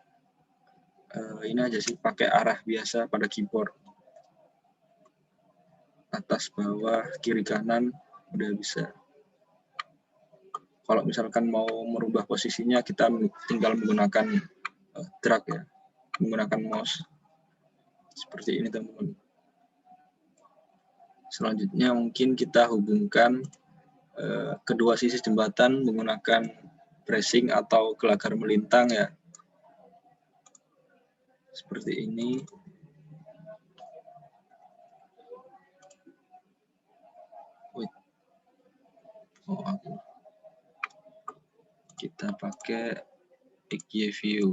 ini aja sih, pakai arah biasa pada keyboard. Atas, bawah, kiri, kanan, udah bisa. Kalau misalkan mau merubah posisinya, kita tinggal menggunakan drag ya, menggunakan mouse. Seperti ini, teman-teman. Selanjutnya mungkin kita hubungkan kedua sisi jembatan menggunakan bracing atau gelagar melintang ya. Seperti ini. Kita pakai XY view.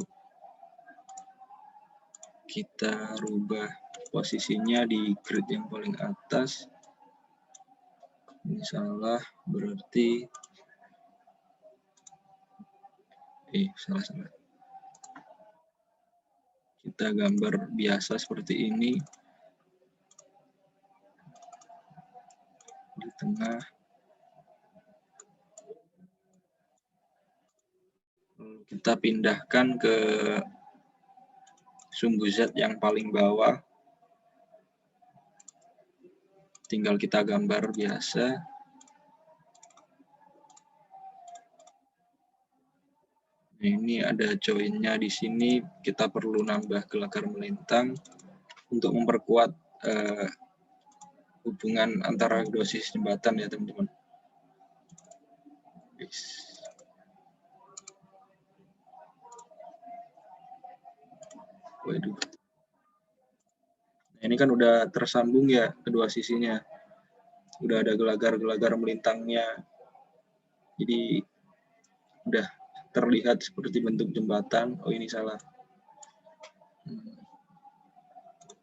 Kita rubah posisinya di grid yang paling atas. Ini salah, berarti salah. Kita gambar biasa seperti ini. Di tengah. Kita pindahkan ke sumbu Z yang paling bawah. Tinggal kita gambar biasa. Ini ada join-nya di sini. Kita perlu nambah gelagar melintang untuk memperkuat hubungan antara dua sisi jembatan ya, teman-teman. Waduh. Nah, ini kan udah tersambung ya kedua sisinya. Udah ada gelagar-gelagar melintangnya. Jadi udah terlihat seperti bentuk jembatan. Oh, ini salah.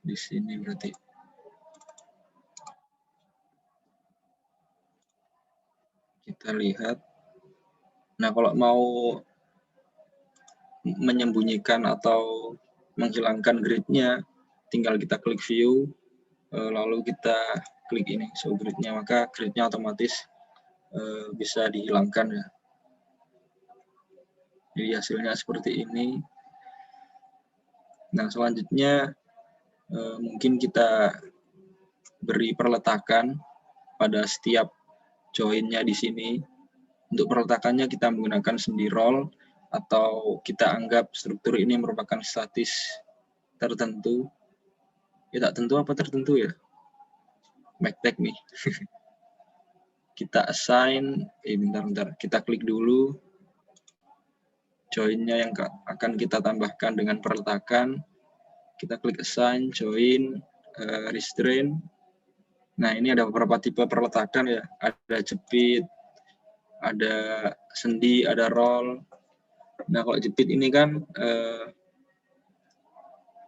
Di sini berarti. Kita lihat. Nah, kalau mau menyembunyikan atau menghilangkan grid-nya, tinggal kita klik view, lalu kita klik ini, show grid-nya, maka grid-nya otomatis bisa dihilangkan ya. Jadi hasilnya seperti ini. Nah, selanjutnya mungkin kita beri perletakan pada setiap join-nya di sini. Untuk perletakannya kita menggunakan sendi roll, atau kita anggap struktur ini merupakan statis tertentu. Ya, tak tentu apa tertentu ya? Magtech nih. kita assign, bentar, kita klik dulu join-nya yang akan kita tambahkan dengan perletakan. Kita klik assign, join, restrain. Nah, ini ada beberapa tipe perletakan ya. Ada jepit, ada sendi, ada roll. Nah, kalau jepit ini kan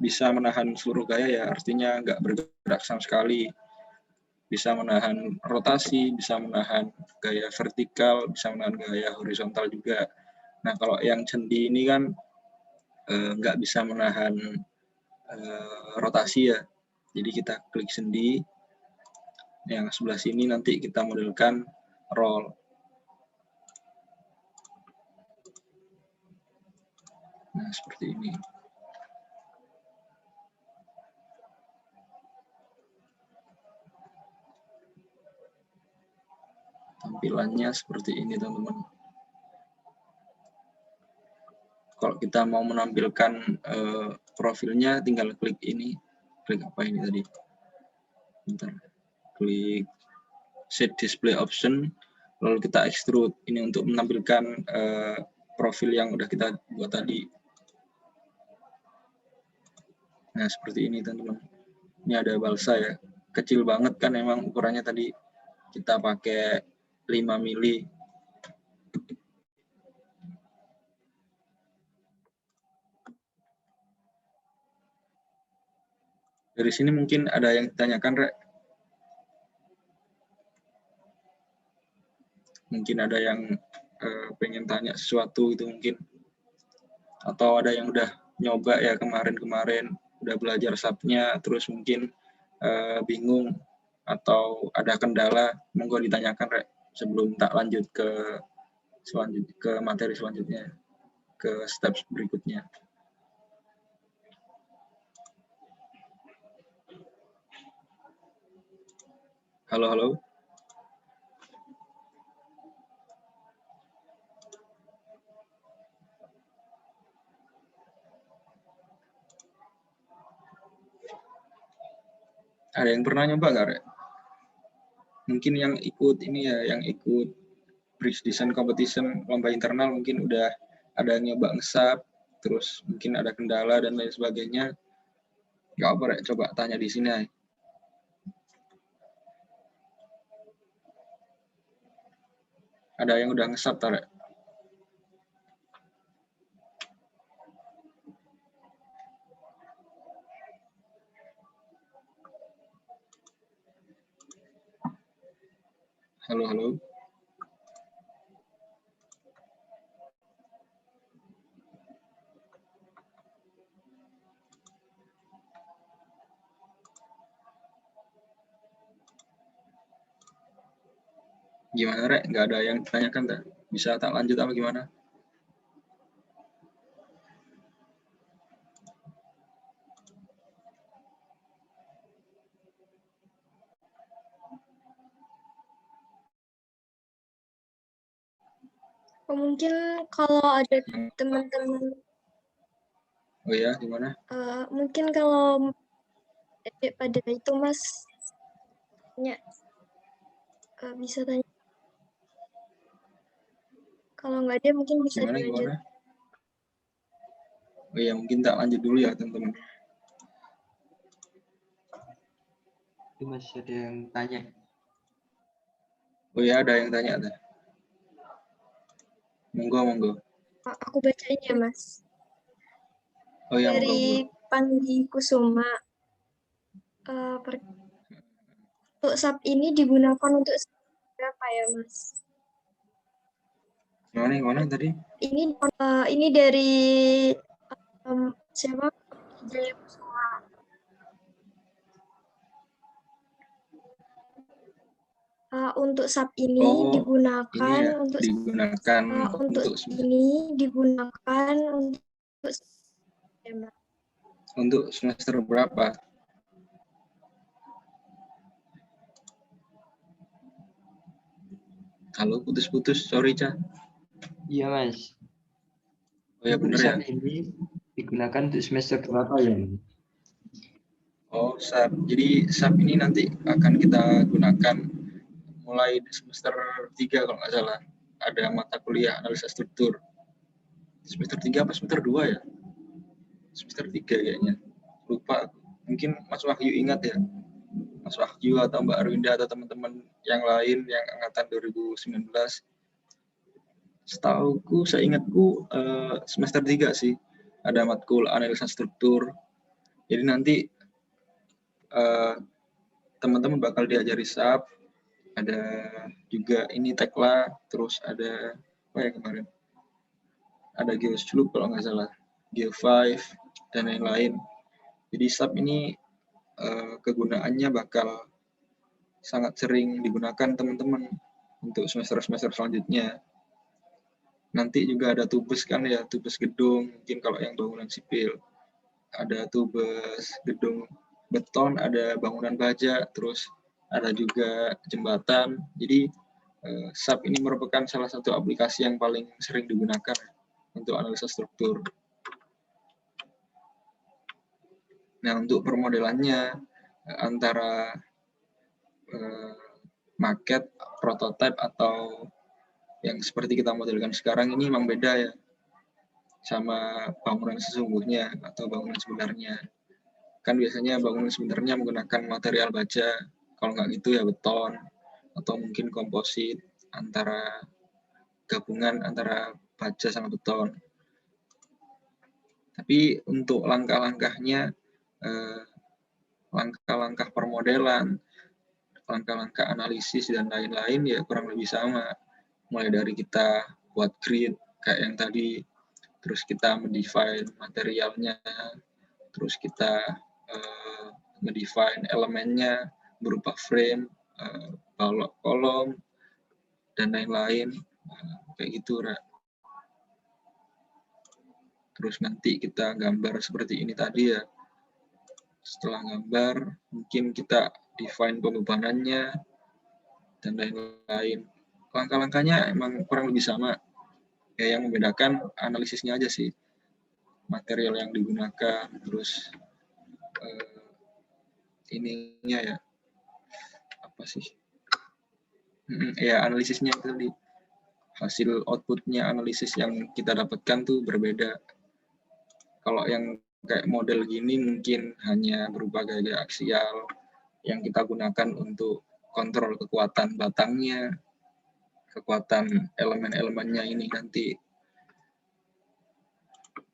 bisa menahan seluruh gaya ya, artinya nggak bergerak sama sekali. Bisa menahan rotasi, bisa menahan gaya vertikal, bisa menahan gaya horizontal juga. Nah, kalau yang sendi ini kan nggak bisa menahan rotasi ya. Jadi kita klik sendi. Yang sebelah sini nanti kita modelkan roll. Nah, seperti ini. Tampilannya seperti ini, teman-teman. Kalau kita mau menampilkan profilnya, tinggal klik ini. Klik apa ini tadi? Bentar. Klik set display option, lalu kita extrude. Ini untuk menampilkan profil yang udah kita buat tadi. Nah, seperti ini, teman-teman. Ini ada balsa ya. Kecil banget kan emang ukurannya tadi. Kita pakai 5 mili. Dari sini mungkin ada yang ditanyakan, Rek. Mungkin ada yang pengen tanya sesuatu itu mungkin. Atau ada yang udah nyoba ya kemarin-kemarin, udah belajar SAP-nya, terus mungkin bingung atau ada kendala, monggo ditanyakan, Rek, sebelum tak lanjut ke materi selanjutnya, ke step berikutnya. Halo, halo. Ada yang pernah nyoba nggak, Rek? Mungkin yang ikut ini ya, yang ikut Bridge Design Competition, lomba internal mungkin udah ada yang nyoba nge-SAP, terus mungkin ada kendala dan lain sebagainya. Nggak apa, Rek, coba tanya di sini. Ada yang udah nge-SAP, Rek? Halo, halo. Gimana, Rek? Nggak ada yang ditanyakan, tak? Bisa tak lanjut apa gimana? Mungkin kalau ada teman-teman, Oh ya, gimana? mungkin kalau pada itu Mas bisa tanya. Kalau nggak ada mungkin bisa dilanjut. Gimana? Oh ya, mungkin tak lanjut dulu ya, teman-teman. Itu masih ada yang tanya. Oh ya, ada yang tanya, ada. Monggo, monggo. Aku bacain ya, Mas. Oh ya, dari monggo. Pandi Kusuma. Untuk SAP ini digunakan untuk berapa ya, Mas? Gimana tadi? Ini dari siapa? Jaya Kusuma. Untuk SAP ini digunakan ini digunakan untuk semester berapa? Halo, putus-putus, sorry, Ca. Iya, Mas. Oh ya, bener ya. Ini digunakan untuk semester berapa ya? Oh, SAP. Jadi SAP ini nanti akan kita gunakan mulai di semester 3 kalau nggak salah ada mata kuliah analisa struktur. Semester 3 apa semester 2 ya? Semester 3 kayaknya. Lupa. Mungkin Mas Wahyu ingat ya. Mas Wahyu atau Mbak Arwinda atau teman-teman yang lain yang angkatan 2019. Setauku, seingatku semester 3 sih. Ada matkul analisa struktur. Jadi nanti teman-teman bakal diajari SAP, ada juga ini Tekla, terus ada apa ya kemarin? Ada GeoSloop kalau nggak salah, Geo5 dan lain-lain. Jadi SAP ini kegunaannya bakal sangat sering digunakan teman-teman untuk semester-semester selanjutnya. Nanti juga ada tubes kan ya, tubes gedung, mungkin kalau yang bangunan sipil. Ada tubes gedung beton, ada bangunan baja, terus ada juga jembatan. Jadi SAP ini merupakan salah satu aplikasi yang paling sering digunakan untuk analisa struktur. Nah, untuk permodelannya antara maket, prototipe, atau yang seperti kita modelkan sekarang ini memang beda ya sama bangunan sesungguhnya atau bangunan sebenarnya. Kan biasanya bangunan sebenarnya menggunakan material baja, kalau nggak gitu ya beton, atau mungkin komposit antara gabungan antara baja sama beton. Tapi untuk langkah-langkahnya, langkah-langkah permodelan, langkah-langkah analisis dan lain-lain ya kurang lebih sama. Mulai dari kita buat grid kayak yang tadi, terus kita mendefine materialnya, terus kita mendefine elemennya berupa frame, balok kolom, dan lain-lain, kayak gitu, Ra. Terus nanti kita gambar seperti ini tadi ya. Setelah gambar, mungkin kita define pembebanannya, dan lain-lain. Langkah-langkahnya emang kurang lebih sama. Ya, yang membedakan analisisnya aja sih. Material yang digunakan, terus ininya ya, apa sih? Ya, analisisnya itu tadi. Hasil outputnya analisis yang kita dapatkan tuh berbeda. Kalau yang kayak model gini mungkin hanya berupa gaya aksial yang kita gunakan untuk kontrol kekuatan batangnya, kekuatan elemen-elemennya ini nanti.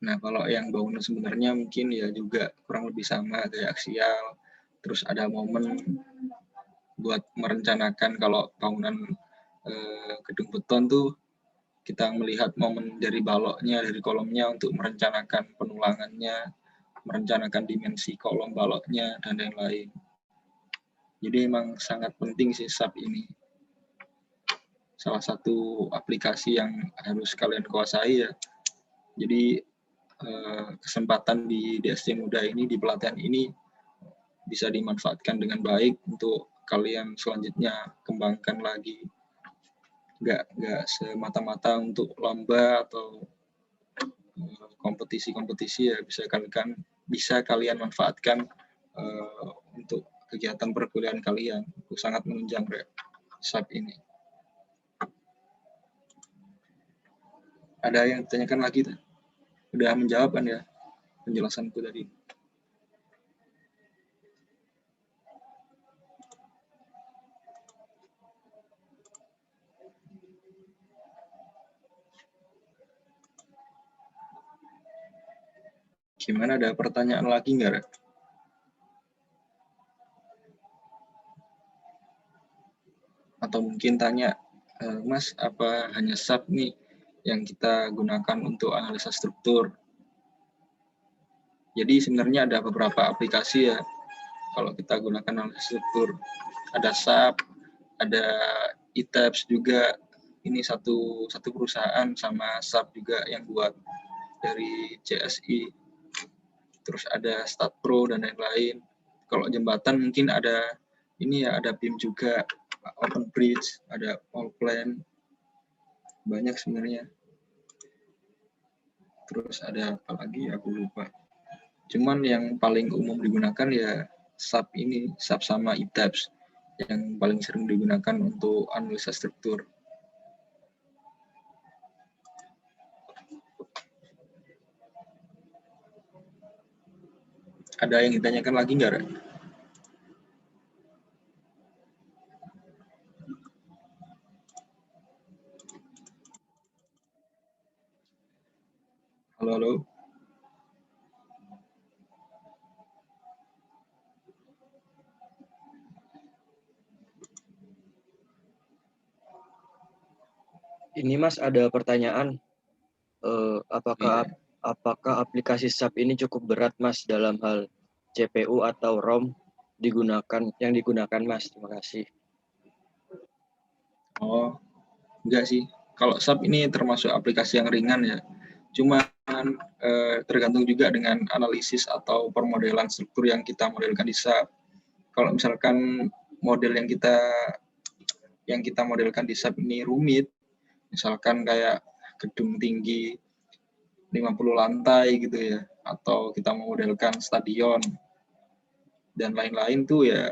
Nah, kalau yang bangunan sebenarnya mungkin ya juga kurang lebih sama, gaya aksial, terus ada momen buat merencanakan. Kalau bangunan gedung beton tuh kita melihat momen dari baloknya, dari kolomnya untuk merencanakan penulangannya, merencanakan dimensi kolom baloknya, dan lain-lain. Jadi memang sangat penting sih SAP ini. Salah satu aplikasi yang harus kalian kuasai ya. Jadi kesempatan di DSC Muda ini, di pelatihan ini, bisa dimanfaatkan dengan baik untuk kalian selanjutnya kembangkan lagi. Nggak semata-mata untuk lomba atau kompetisi-kompetisi ya, bisa kalian manfaatkan untuk kegiatan perkuliahan kalian. Itu sangat menunjang SAP ini. Ada yang ditanyakan lagi? Udah menjawab kan ya penjelasanku tadi? Gimana, ada pertanyaan lagi nggak? Atau mungkin tanya, Mas, apa hanya SAP nih yang kita gunakan untuk analisa struktur? Jadi sebenarnya ada beberapa aplikasi ya kalau kita gunakan analisa struktur. Ada SAP, ada ITAPS juga. Ini satu perusahaan sama SAP juga yang buat dari CSI. Terus ada StatPro dan lain-lain. Kalau jembatan mungkin ada ini ya, ada BIM juga, Open Bridge, ada Allplan, banyak sebenarnya. Terus ada apa lagi aku lupa. Cuman yang paling umum digunakan ya SAP ini, SAP sama ITAPS. yang paling sering digunakan untuk analisa struktur. Ada yang ditanyakan lagi nggak, Ra? Halo, halo. Ini Mas ada pertanyaan. Apakah aplikasi SAP ini cukup berat Mas dalam hal CPU atau ROM yang digunakan Mas? Terima kasih. Oh, enggak sih. Kalau SAP ini termasuk aplikasi yang ringan ya. Cuma tergantung juga dengan analisis atau permodelan struktur yang kita modelkan di SAP. Kalau misalkan model yang kita modelkan di SAP ini rumit, misalkan kayak gedung tinggi 50 lantai gitu ya, atau kita memodelkan stadion dan lain-lain tuh ya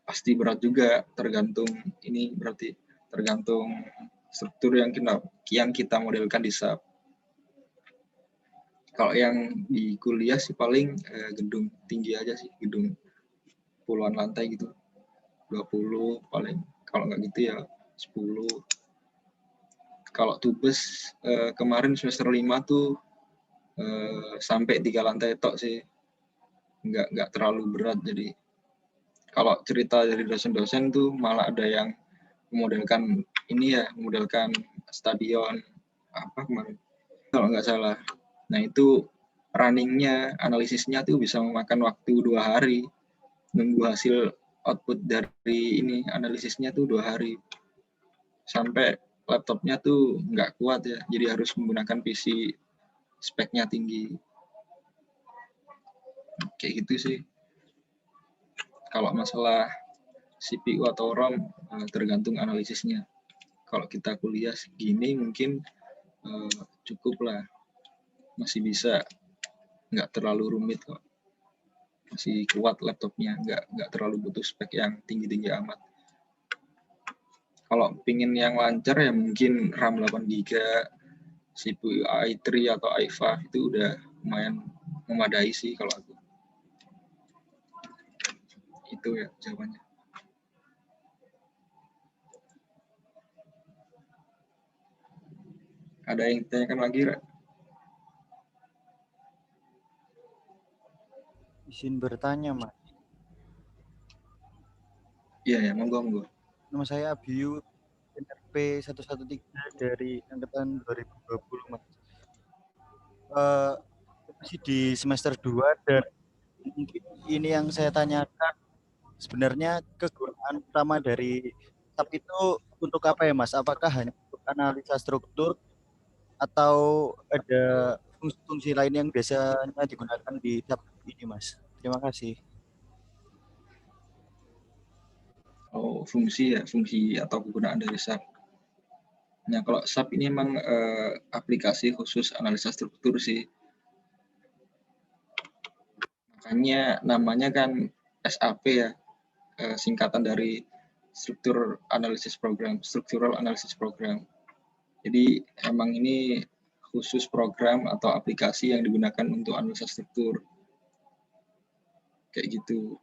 pasti berat juga, tergantung struktur yang kita modelkan di SAP. Kalau yang di kuliah sih paling gedung tinggi aja sih, gedung puluhan lantai gitu, 20 paling, kalau nggak gitu ya 10. Kalau tubes kemarin semester 5 tuh sampai 3 lantai tok sih, nggak terlalu berat. Jadi kalau cerita dari dosen-dosen tuh malah ada yang memodelkan stadion apa kemarin kalau nggak salah. Nah itu runningnya, analisisnya tuh bisa memakan waktu 2 hari, nunggu hasil output dari analisisnya tuh 2 hari, sampai laptopnya tuh nggak kuat ya, jadi harus menggunakan PC speknya tinggi. Kayak gitu sih. Kalau masalah CPU atau ROM tergantung analisisnya. Kalau kita kuliah segini mungkin cukup lah, masih bisa, nggak terlalu rumit kok, masih kuat laptopnya, nggak terlalu butuh spek yang tinggi-tinggi amat. Kalau pingin yang lancar ya mungkin RAM 8 GB, CPU i3 atau i5 itu udah lumayan memadai sih kalau aku. Itu ya jawabannya. Ada yang ditanyakan lagi, Ra? Izin bertanya, Mas. Iya, ya, monggo. Nama saya Abiyu, NRP 113 dari angkatan 2020, Mas. Masih di semester 2 dan mungkin ini yang saya tanyakan, sebenarnya kegunaan utama dari SAP itu untuk apa ya, Mas? Apakah hanya untuk analisa struktur atau ada fungsi-fungsi lain yang biasanya digunakan di SAP ini, Mas? Terima kasih. Oh, fungsi atau kegunaan dari SAP. Nah, kalau SAP ini memang aplikasi khusus analisa struktur sih. Makanya namanya kan SAP ya, singkatan dari Structural Analysis Program. Jadi emang ini khusus program atau aplikasi yang digunakan untuk analisa struktur. Kayak gitu.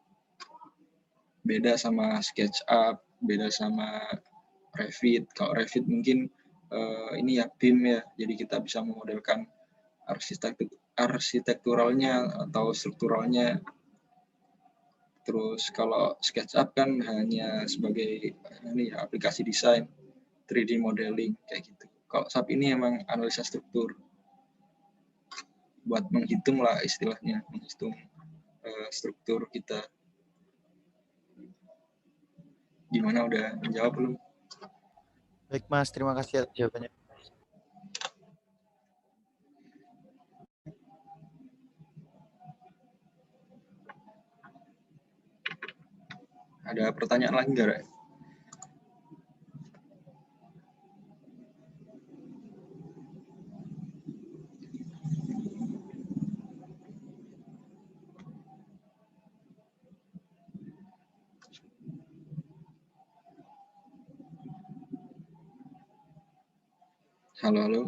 Beda sama SketchUp, beda sama Revit. Kalau Revit mungkin ini ya BIM ya, jadi kita bisa memodelkan arsitekturalnya atau strukturalnya. Terus kalau SketchUp kan hanya sebagai aplikasi desain, 3D modeling kayak gitu. Kalau SAP ini emang analisa struktur, buat menghitung lah istilahnya, menghitung struktur kita. Gimana, udah menjawab belum? Baik, Mas, terima kasih atas jawabannya. Ada pertanyaan lagi nggak, Ra? Halo, halo.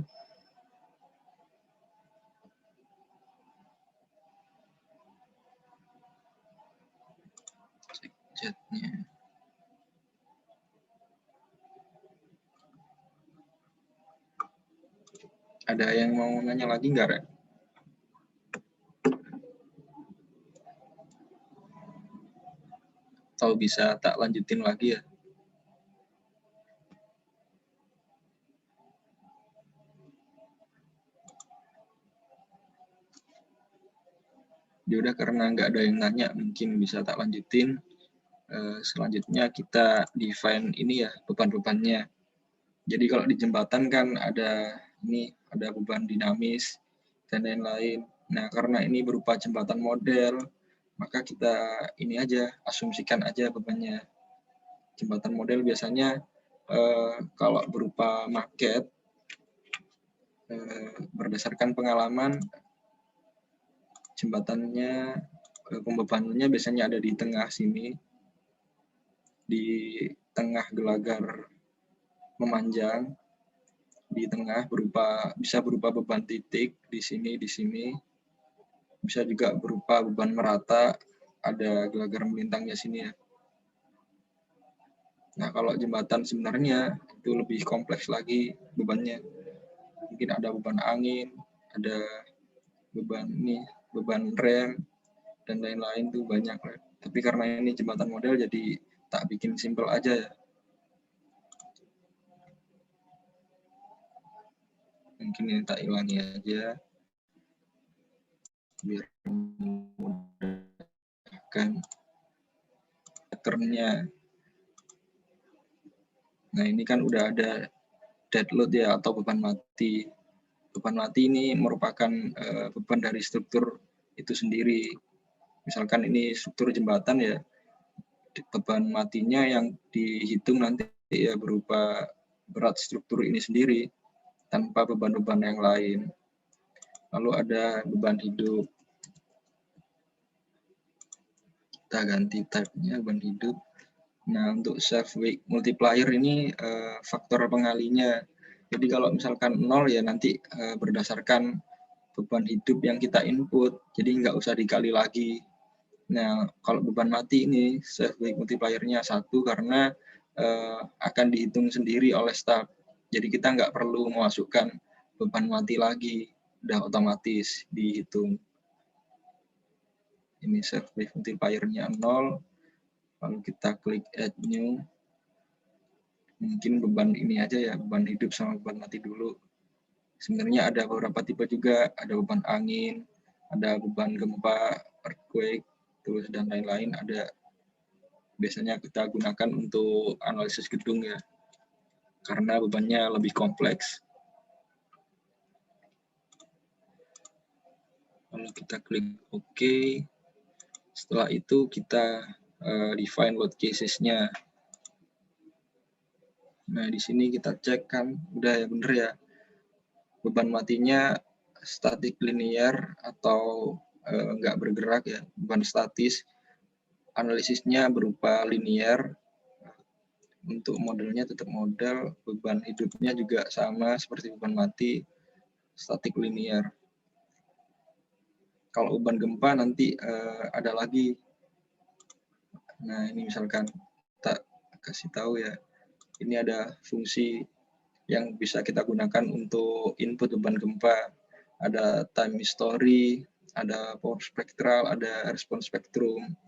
Cek chatnya. Ada yang mau nanya lagi nggak, Rek? Atau bisa tak lanjutin lagi ya? Ya udah, karena nggak ada yang nanya, mungkin bisa tak lanjutin. Selanjutnya kita define ini ya, beban-bebannya. Jadi kalau di jembatan kan ada beban dinamis dan lain-lain. Nah, karena ini berupa jembatan model, maka kita ini aja, asumsikan aja bebannya. Jembatan model biasanya kalau berupa maket, berdasarkan pengalaman, jembatannya, pembebanannya biasanya ada di tengah sini, di tengah gelagar memanjang, di tengah bisa berupa beban titik di sini, bisa juga berupa beban merata, ada gelagar melintangnya sini ya. Nah, kalau jembatan sebenarnya itu lebih kompleks lagi bebannya. Mungkin ada beban angin, ada beban rem, dan lain-lain tuh banyak. Tapi karena ini jembatan model jadi tak bikin simpel aja ya. Mungkin ini tak hilangi aja biar memudahkan patternnya. Nah, ini kan udah ada dead load ya, atau beban mati. Beban mati ini merupakan beban dari struktur itu sendiri. Misalkan ini struktur jembatan ya, beban matinya yang dihitung nanti ya berupa berat struktur ini sendiri tanpa beban-beban yang lain. Lalu ada beban hidup. Kita ganti type-nya beban hidup. Nah, untuk self weight multiplier ini faktor pengalinya. Jadi kalau misalkan 0 ya nanti berdasarkan beban hidup yang kita input, jadi nggak usah dikali lagi. Nah, kalau beban mati ini self weight multiplier-nya 1 karena akan dihitung sendiri oleh staff. Jadi kita nggak perlu memasukkan beban mati lagi, udah otomatis dihitung. Ini self weight multiplier-nya 0. Lalu kita klik add new. Mungkin beban ini aja ya, beban hidup sama beban mati dulu. Sebenarnya ada beberapa tipe juga, ada beban angin, ada beban gempa, earthquake, terus dan lain-lain. Ada biasanya kita gunakan untuk analisis gedung ya, karena bebannya lebih kompleks. Lalu kita klik OK. Setelah itu kita define load cases-nya. Nah, di sini kita cek kan, udah ya bener ya. Beban matinya static linear atau nggak bergerak ya, beban statis. Analisisnya berupa linear. Untuk modelnya tetap model, beban hidupnya juga sama seperti beban mati, static linear. Kalau beban gempa nanti ada lagi. Nah, ini misalkan tak kasih tahu ya, ini ada fungsi yang bisa kita gunakan untuk input beban gempa. Ada time history, ada power spektral, ada respons spektrum.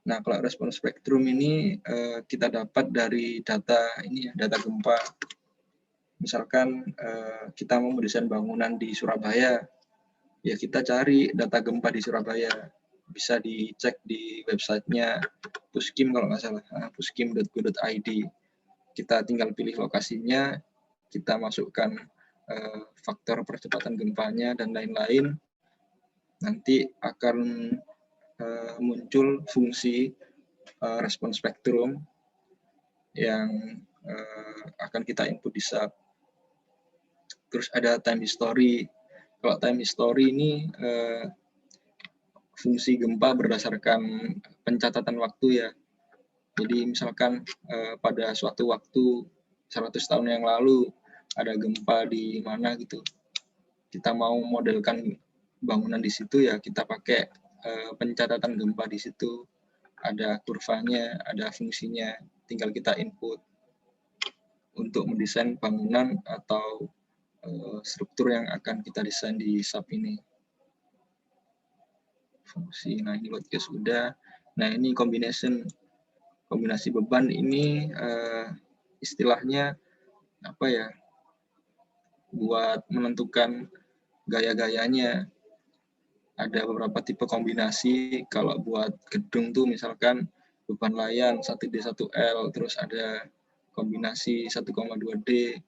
Nah, kalau respons spektrum ini kita dapat dari data ini, data gempa. Misalkan kita mau mendesain bangunan di Surabaya, ya kita cari data gempa di Surabaya. Bisa dicek di websitenya Puskim kalau nggak salah, puskim.go.id. Kita tinggal pilih lokasinya, kita masukkan faktor percepatan gempanya dan lain-lain. Nanti akan muncul fungsi respons spektrum yang akan kita input di SAP. Terus ada time history. Kalau time history ini fungsi gempa berdasarkan pencatatan waktu ya. Jadi misalkan pada suatu waktu 100 tahun yang lalu ada gempa di mana gitu, kita mau modelkan bangunan di situ ya kita pakai pencatatan gempa di situ, ada kurvanya, ada fungsinya, tinggal kita input untuk mendesain bangunan atau struktur yang akan kita desain di SAP ini. Fungsi, nah ini loadcase udah. Nah ini kombinasi beban ini istilahnya apa ya, buat menentukan gaya-gayanya. Ada beberapa tipe kombinasi. Kalau buat gedung tuh misalkan beban layan 1D1L, terus ada kombinasi 1,2D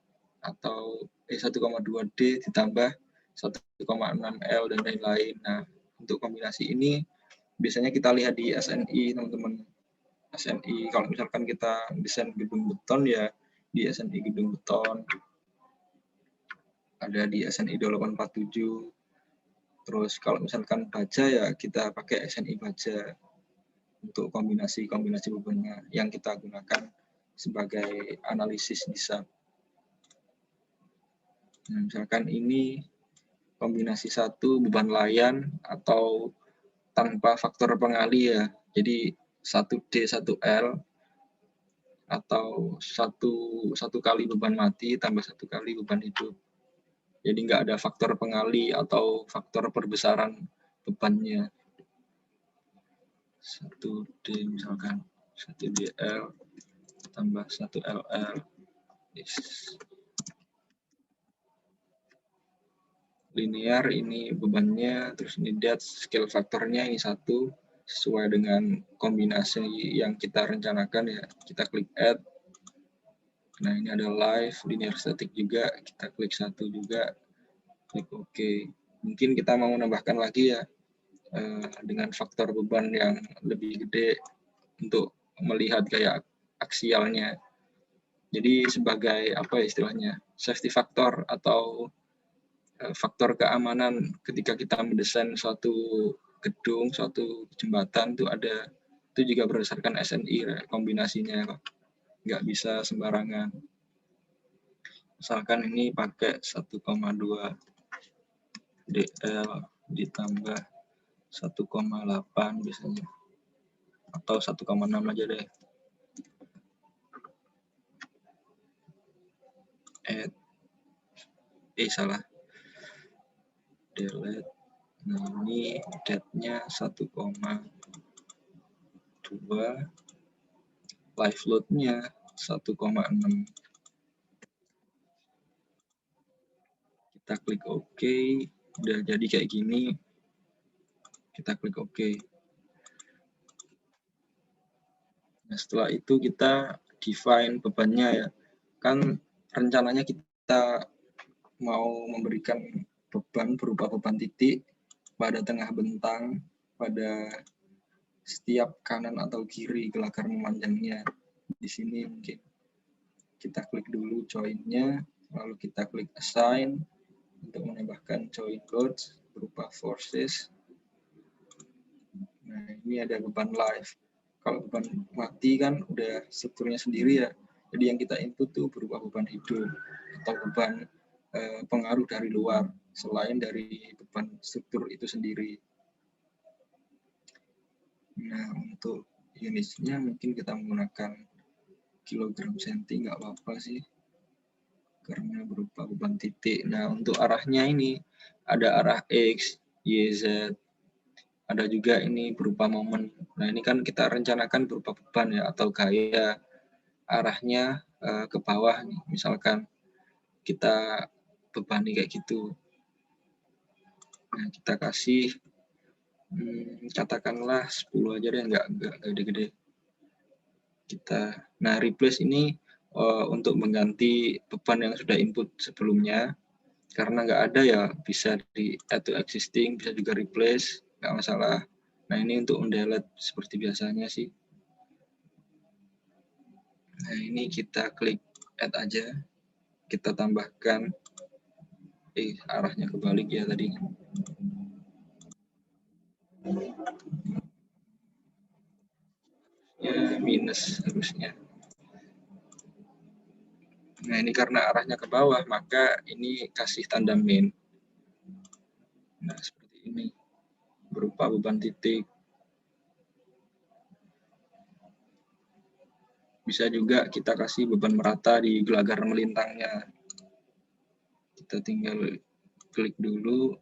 atau 1,2D ditambah 1,6L dan lain-lain. Nah, untuk kombinasi ini biasanya kita lihat di SNI, teman-teman. SNI, kalau misalkan kita desain gedung beton ya di SNI gedung beton. Ada di SNI 2847. Terus kalau misalkan baja ya kita pakai SNI baja untuk kombinasi bebannya yang kita gunakan sebagai analisis di SAP. Nah, misalkan ini kombinasi 1 beban layan atau tanpa faktor pengali ya. Jadi 1D1L atau satu kali beban mati tambah 1 kali beban hidup. Jadi nggak ada faktor pengali atau faktor perbesaran bebannya. 1D misalkan 1DL tambah 1LL. Yes. Linear ini bebannya, terus ini depth, scale faktornya ini 1 sesuai dengan kombinasi yang kita rencanakan ya. Kita klik add. Nah ini ada live, linear static juga, kita klik 1 juga, klik OK. Mungkin kita mau menambahkan lagi ya dengan faktor beban yang lebih gede untuk melihat gaya aksialnya. Jadi sebagai apa ya istilahnya, safety factor atau faktor keamanan ketika kita mendesain suatu gedung, suatu jembatan itu juga berdasarkan SNI kombinasinya, nggak bisa sembarangan. Misalkan ini pakai 1,2 DL ditambah 1,8 biasanya, atau 1,6 aja deh. Add, salah. Delete. Nah ini depth-nya 1,2, live load-nya 1,6. Kita klik OK, udah jadi kayak gini. Kita klik OK. Nah, setelah itu kita define bebannya ya. Kan rencananya kita mau memberikan beban berupa beban titik pada tengah bentang, pada setiap kanan atau kiri gelakar memanjangnya. Di sini mungkin kita klik dulu join-nya, lalu kita klik assign untuk menambahkan join loads berupa forces. Nah, ini ada beban live. Kalau beban mati kan udah strukturnya sendiri ya. Jadi yang kita input tuh berupa beban hidup atau beban pengaruh dari luar selain dari beban struktur itu sendiri. Nah, untuk unitnya mungkin kita menggunakan kilogram senti, nggak apa-apa sih, karena berupa beban titik. Nah, untuk arahnya ini ada arah X, Y, Z. Ada juga ini berupa momen. Nah, ini kan kita rencanakan berupa beban ya atau gaya. Arahnya ke bawah nih. Misalkan kita bebani kayak gitu. Nah, kita kasih katakanlah 10 aja deh, nggak gede-gede. Nah, replace ini untuk mengganti beban yang sudah input sebelumnya. Karena nggak ada ya, bisa di add to existing, bisa juga replace, nggak masalah. Nah, ini untuk mendelete seperti biasanya sih. Nah, ini kita klik add aja. Kita tambahkan, arahnya kebalik ya tadi. Ya, minus harusnya. Nah, ini karena arahnya ke bawah, maka ini kasih tanda min. Nah, seperti ini. Berupa beban titik. Bisa juga kita kasih beban merata di gelagar melintangnya. Kita tinggal klik dulu,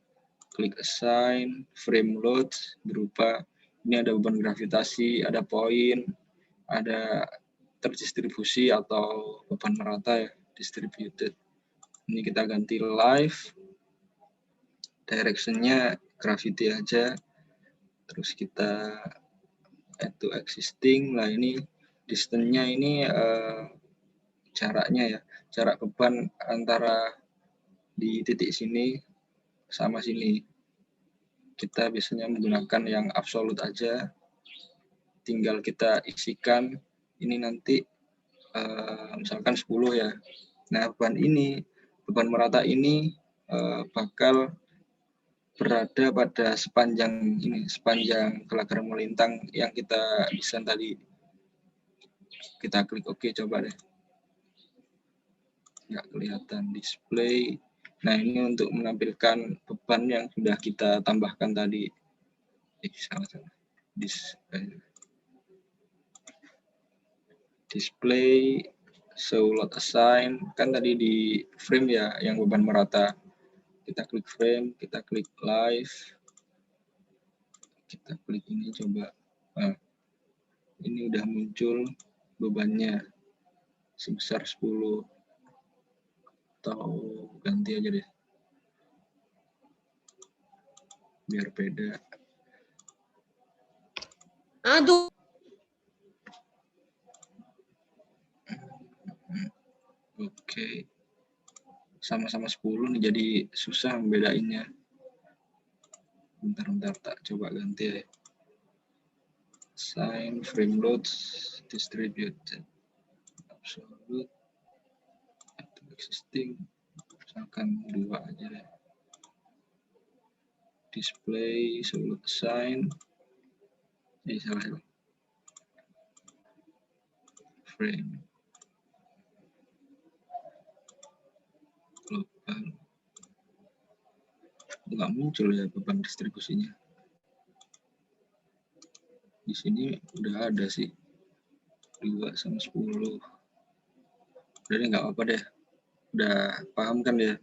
klik assign, frame load, berupa ini ada beban gravitasi, ada poin, ada terdistribusi atau beban merata ya, distributed. Ini kita ganti live, direction-nya gravity aja, terus kita add to existing. Nah ini distance-nya ini jaraknya ya, jarak beban antara di titik sini sama sini. Kita biasanya menggunakan yang absolut aja, tinggal kita isikan ini nanti misalkan 10 ya. Nah beban merata ini bakal berada pada sepanjang gelagar melintang yang kita desain tadi. Kita klik OK, coba deh. Nggak kelihatan display. Nah ini untuk menampilkan beban yang sudah kita tambahkan tadi. Salah. Display, show load assign, kan tadi di frame ya yang beban merata. Kita klik frame, kita klik live, kita klik ini coba. Nah, ini udah muncul bebannya sebesar 10. Atau ganti aja deh. Biar beda. Aduh. Oke. Sama-sama 10 nih, jadi susah membedainnya. Bentar, tak coba ganti ya. Assign, frame loads, distributed, absolute, existing, misalkan 2 aja deh. Display, absolute assign, salah. Frame, global, nggak muncul ya beban distribusinya. Di sini udah ada sih 2 sama 10. Udah nggak apa-apa deh. Udah paham kan ya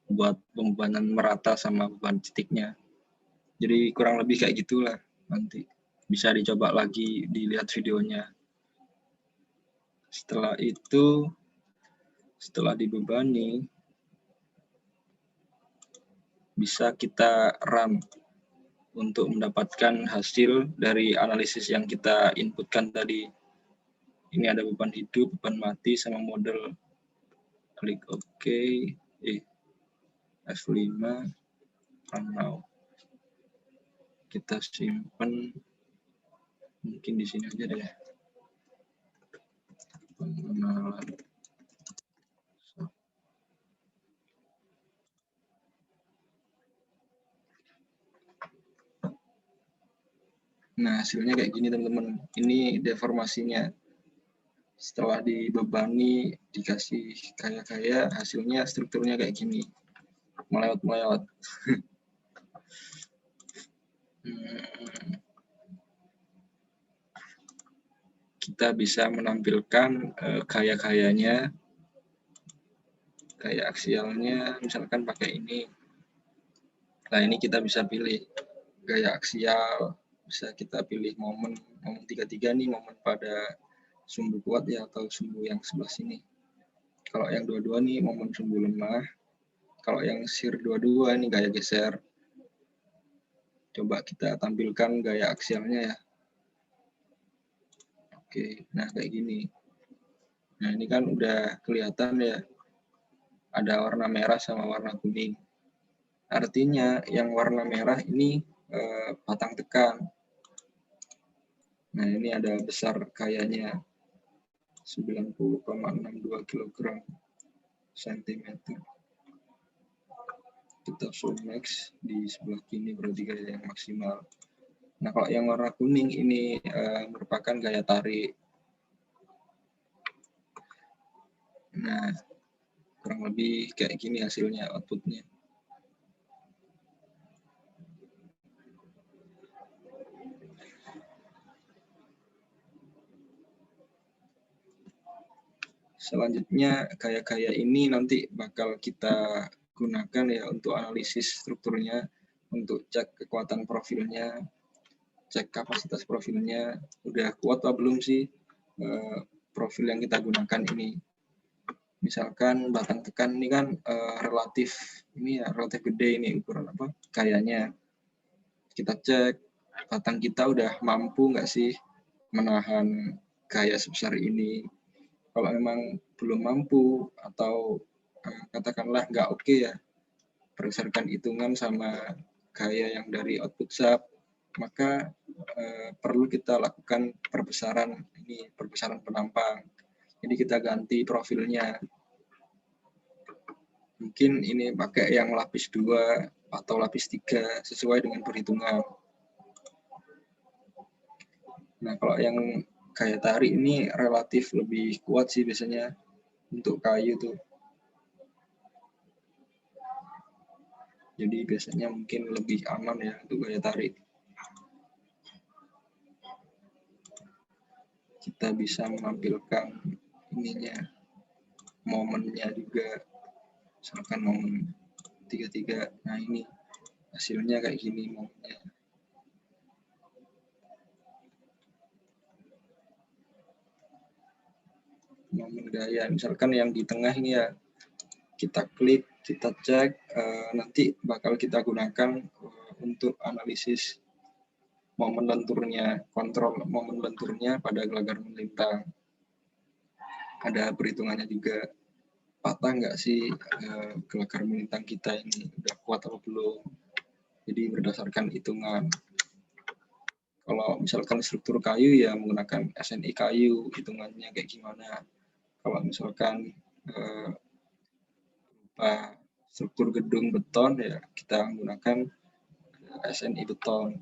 buat pembebanan merata sama beban titiknya. Jadi kurang lebih kayak gitulah. Nanti bisa dicoba lagi, dilihat videonya. Setelah itu, setelah dibebani, bisa kita run untuk mendapatkan hasil dari analisis yang kita inputkan tadi. Ini ada beban hidup, beban mati, sama model. Klik OK, F5, run now. Kita simpan, mungkin di sini aja deh. Pengenalan. Nah, hasilnya kayak gini teman-teman. Ini deformasinya. Setelah dibebani, dikasih kaya-kaya, hasilnya strukturnya kayak gini. Melewat-melewat. Kita bisa menampilkan gaya-gayanya, gaya aksialnya, misalkan pakai ini. Nah, ini kita bisa pilih gaya aksial, bisa kita pilih momen 33 nih, momen pada sumbu kuat ya, atau sumbu yang sebelah sini. Kalau yang 22 nih momen sumbu lemah. Kalau yang shear 22 ini gaya geser. Coba kita tampilkan gaya aksialnya ya. Oke, nah kayak gini. Nah ini kan udah kelihatan ya, ada warna merah sama warna kuning. Artinya yang warna merah ini batang tekan. Nah ini ada besar kayanya 90,62 kg cm. Kita zoom max di sebelah kiri, berarti gaya yang maksimal. Nah kalau yang warna kuning ini merupakan gaya tarik. Nah Kurang lebih kayak gini hasilnya, outputnya. Selanjutnya gaya-gaya ini nanti bakal kita gunakan ya untuk analisis strukturnya, untuk cek kekuatan profilnya, cek kapasitas profilnya, udah kuat atau belum sih profil yang kita gunakan ini. Misalkan batang tekan ini kan relatif gede ini ukuran apa gayanya. Kita cek batang kita udah mampu nggak sih menahan gaya sebesar ini. Kalau memang belum mampu atau katakanlah nggak oke ya, berdasarkan hitungan sama gaya yang dari output sub, maka perlu kita lakukan perbesaran penampang. Jadi kita ganti profilnya. Mungkin ini pakai yang lapis 2 atau lapis 3 sesuai dengan perhitungan. Nah, kalau yang gaya tarik ini relatif lebih kuat sih biasanya untuk kayu tuh. Jadi biasanya mungkin lebih aman ya untuk gaya tarik. Kita bisa menampilkan ininya, momennya juga. Misalkan momen 33. Nah, ini hasilnya kayak gini momennya. Momen gaya, misalkan yang di tengah ini ya, kita klik, kita cek, nanti bakal kita gunakan untuk analisis momen lenturnya, kontrol momen lenturnya pada gelagar melintang. Ada perhitungannya juga, patah nggak sih gelagar melintang kita ini, udah kuat atau belum. Jadi berdasarkan hitungan. Kalau misalkan struktur kayu ya menggunakan SNI kayu, hitungannya kayak gimana. Kalau misalkan struktur gedung beton ya kita menggunakan SNI beton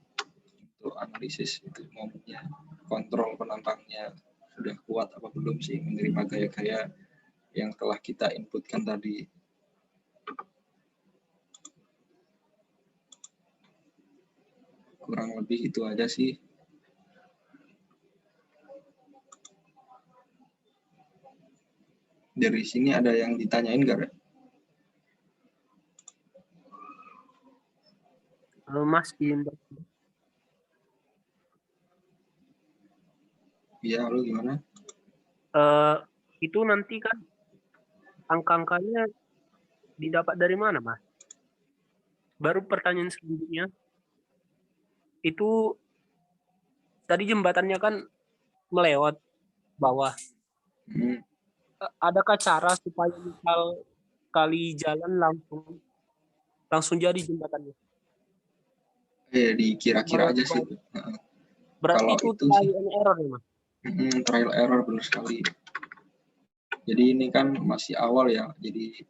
untuk analisis itu momennya, kontrol penampangnya sudah kuat apa belum sih menerima gaya-gaya yang telah kita inputkan tadi. Kurang lebih itu aja sih. Dari sini ada yang ditanyain nggak? Mas Indra. Iya, halo gimana? Itu nanti kan angka-angkanya didapat dari mana, Mas? Baru pertanyaan selanjutnya. Itu tadi jembatannya kan melewat bawah. Adakah cara supaya misal kali jalan langsung jadi jembatannya? Dikira-kira aja sih. Berarti kalau itu trial and error ya, Mas? Trial error benar sekali. Jadi ini kan masih awal ya. Jadi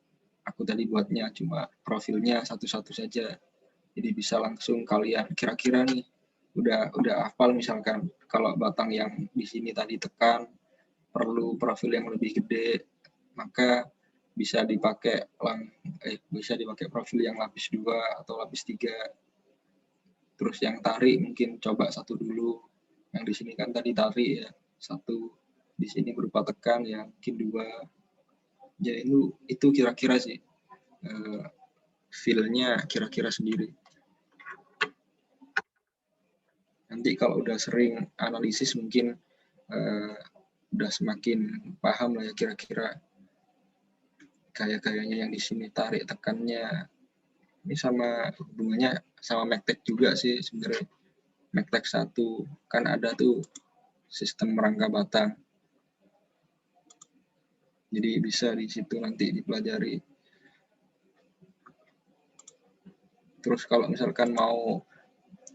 aku tadi buatnya cuma profilnya satu-satu saja. Jadi bisa langsung kalian kira-kira nih udah hafal misalkan kalau batang yang di sini tadi tekan perlu profil yang lebih gede, maka bisa dipakai profil yang lapis 2 atau lapis 3. Terus yang tarik mungkin coba satu dulu. Yang di sini kan tadi tarik ya, satu. Di sini berupa tekan ya, mungkin 2. Jadi itu kira-kira sih feel-nya kira-kira sendiri. Nanti kalau udah sering analisis mungkin udah semakin paham lah ya kira-kira gaya-gayanya yang di sini, tarik tekannya. Ini sama hubungannya sama Mektek juga sih sebenarnya. Mektek 1 kan ada tuh sistem rangka batang. Jadi bisa di situ nanti dipelajari. Terus kalau misalkan mau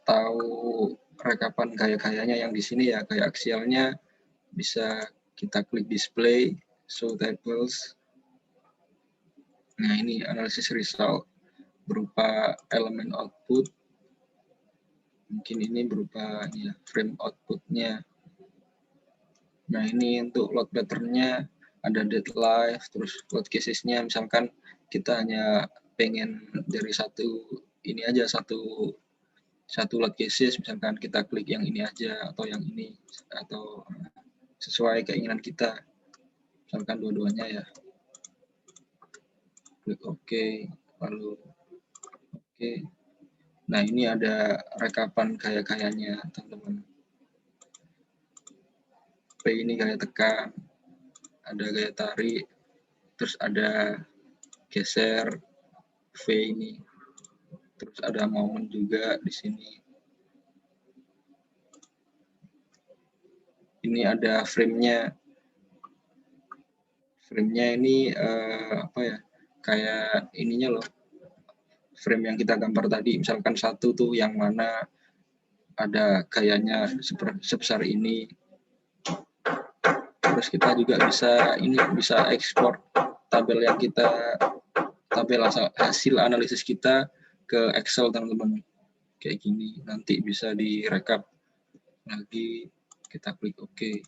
tahu rekapan gaya-gayanya yang di sini ya, gaya aksialnya bisa kita klik display, show tables. Nah, ini analisis result berupa elemen output. Mungkin ini berupa frame outputnya. Nah, ini untuk load pattern-nya ada dead live, terus load casesnya misalkan kita hanya pengen dari satu ini aja, satu load cases, misalkan kita klik yang ini aja atau yang ini, atau sesuai keinginan kita, misalkan dua-duanya ya, klik OK, lalu OK. Nah, ini ada rekapan gaya-gayanya teman-teman. P ini gaya tekan, ada gaya tarik, terus ada geser, V ini, terus ada momen juga di sini. Ini ada frame-nya. Frame-nya ini apa ya? Kayak ininya loh. Frame yang kita gambar tadi, misalkan satu tuh yang mana ada gayanya sebesar ini. Terus kita juga bisa ekspor tabel hasil analisis kita ke Excel teman-teman. Kayak gini, nanti bisa direkap lagi, kita klik OK.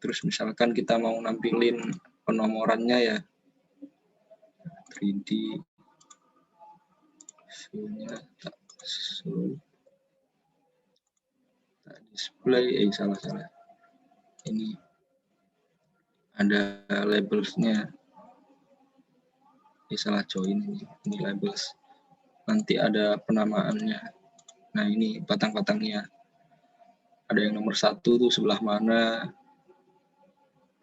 Terus misalkan kita mau nampilin penomorannya ya, 3D view-nya tak display, salah. Ini ada labels-nya. Salah join ini labels. Nanti ada penamaannya. Nah, ini batang-batangnya. Ada yang nomor 1 tuh sebelah mana,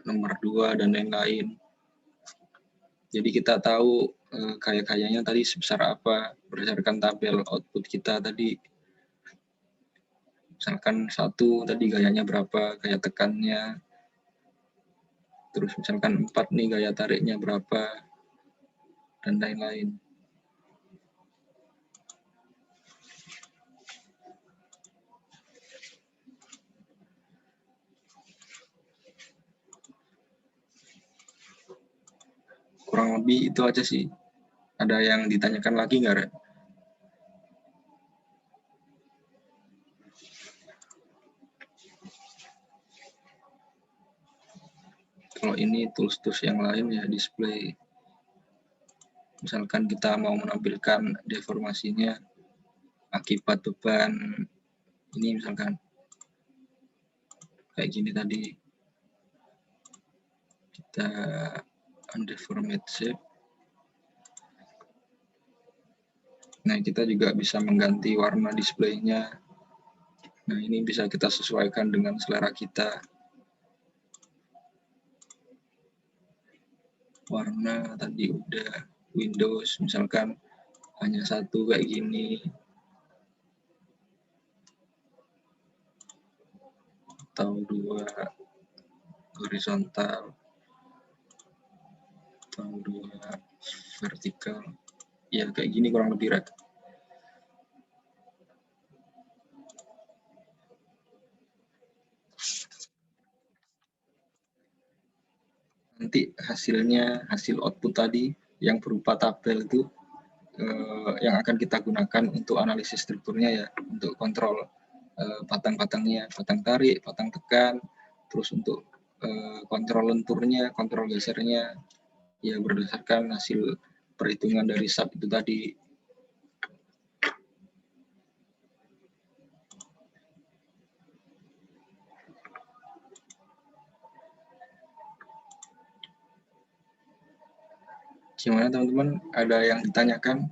nomor 2 dan lain-lain. Jadi kita tahu gaya-gayanya tadi sebesar apa berdasarkan tabel output kita tadi. Misalkan 1 tadi gayanya berapa, gaya tekannya. Terus misalkan 4 nih gaya tariknya berapa, dan lain-lain. Kurang lebih itu aja sih. Ada yang ditanyakan lagi nggak, Re? Kalau ini tools-tools yang lain ya display. Misalkan kita mau menampilkan deformasinya akibat beban ini, misalkan kayak gini tadi. Kita undeformed shape. Nah, kita juga bisa mengganti warna displaynya. Nah, ini bisa kita sesuaikan dengan selera kita. Warna tadi udah, Windows misalkan hanya 1 kayak gini. Atau 2 horizontal. Atau 2 vertikal. Ya, kayak gini kurang lebih, Red. Nanti hasil output tadi yang berupa tabel itu yang akan kita gunakan untuk analisis strukturnya ya, untuk kontrol batang-batangnya, batang tarik, batang tekan, terus untuk kontrol lenturnya, kontrol gesernya, ya berdasarkan hasil perhitungan dari SAP itu tadi. Gimana teman-teman? Ada yang ditanyakan?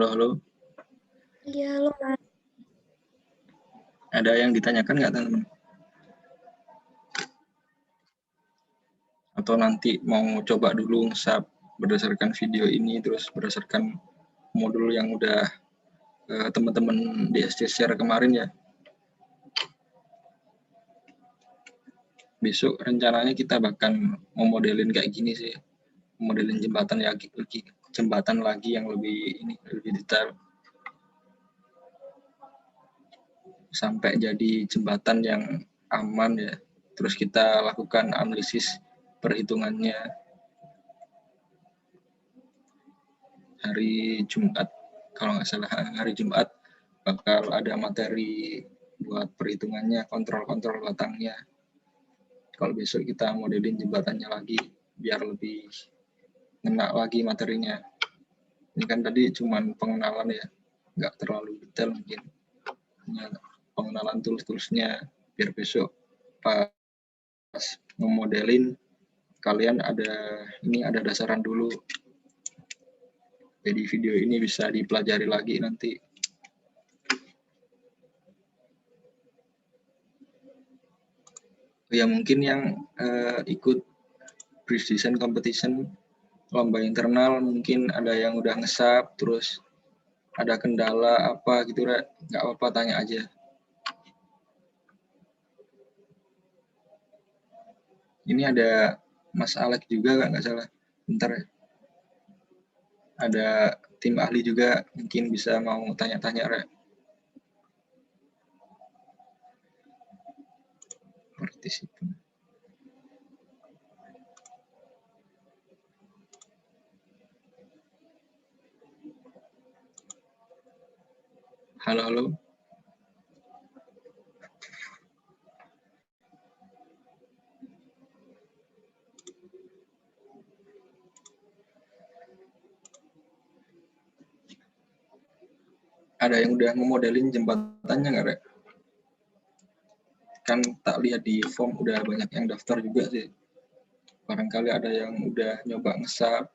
Halo. Iya, halo, Mas. Ada yang ditanyakan nggak, teman-teman? Atau nanti mau coba dulu nge-sub berdasarkan video ini, terus berdasarkan modul yang udah teman-teman di SC share kemarin ya? besok rencananya kita bahkan memodelin kayak gini sih, modelin jembatan lagi yang lebih detail sampai jadi jembatan yang aman ya. Terus kita lakukan analisis perhitungannya hari Jumat, kalau nggak salah hari Jumat bakal ada materi buat perhitungannya, kontrol batangnya. Kalau besok kita modelin jembatannya lagi biar lebih ngena lagi materinya. Ini kan tadi cuman pengenalan ya, nggak terlalu detail mungkin. Hanya pengenalan tools-toolsnya biar besok pas ngemodelin kalian ada dasaran dulu. Jadi video ini bisa dipelajari lagi nanti. Ya mungkin yang ikut Bridge Design Competition lomba internal mungkin ada yang udah ngesap, terus ada kendala apa gitu, nggak apa-apa tanya aja. Ini ada Mas Alex juga nggak salah, bentar ya. Ada tim ahli juga mungkin bisa mau tanya-tanya Rek. Partisipan. Halo. Ada yang udah ngemodelin jembatannya nggak, Rek? Kan tak lihat di form udah banyak yang daftar juga sih. Barangkali ada yang udah nyoba ngesap,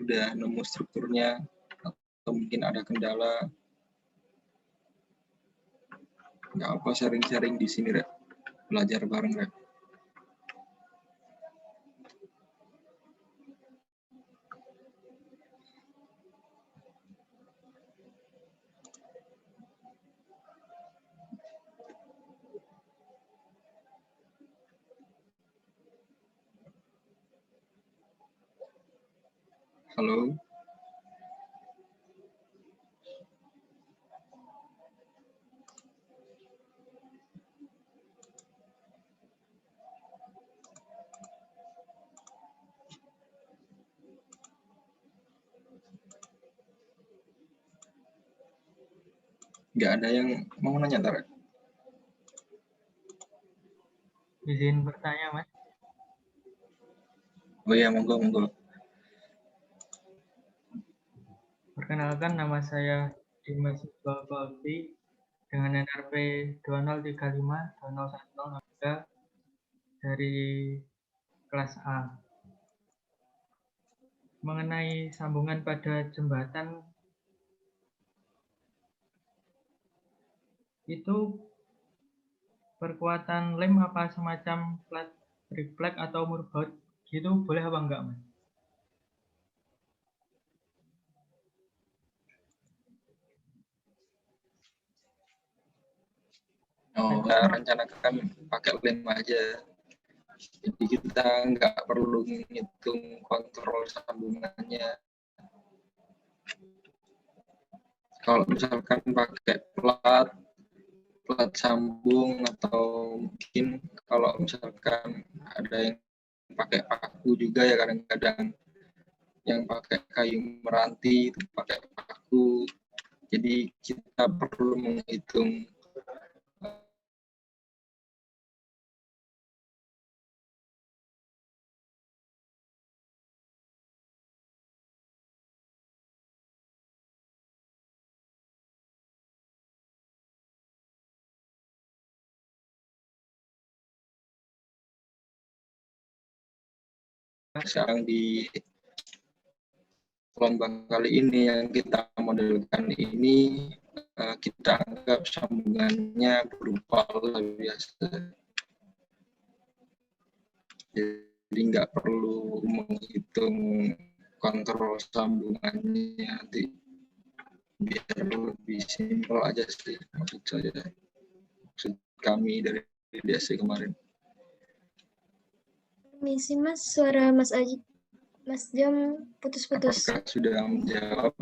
udah nemu strukturnya, atau mungkin ada kendala. Nggak apa, sharing-sharing di sini, Rek. Belajar bareng, Rek. Halo. Nggak ada yang mau nanya, Rek? Izin bertanya, Mas. Oh iya, monggo. Perkenalkan, nama saya Dimas Balfi dengan NRP 2035-2010 dari kelas A. Mengenai sambungan pada jembatan, itu perkuatan lem apa semacam plat triplek atau murbaut gitu boleh apa enggak, Mas? Oh, kita rencanakan pakai lem aja. Jadi kita nggak perlu menghitung kontrol sambungannya. Kalau misalkan pakai plat sambung, atau mungkin kalau misalkan ada yang pakai paku juga ya, kadang-kadang yang pakai kayu meranti itu pakai paku. Jadi kita perlu menghitung sekarang di lomba kali ini yang kita modelkan ini, kita anggap sambungannya berupa lem biasa. Jadi nggak perlu menghitung kontrol sambungannya, nanti biar lebih simpel aja sih maksud kami dari DSC kemarin. Misi Mas, suara Mas Aji, Mas Jam putus-putus. Apakah sudah menjawab?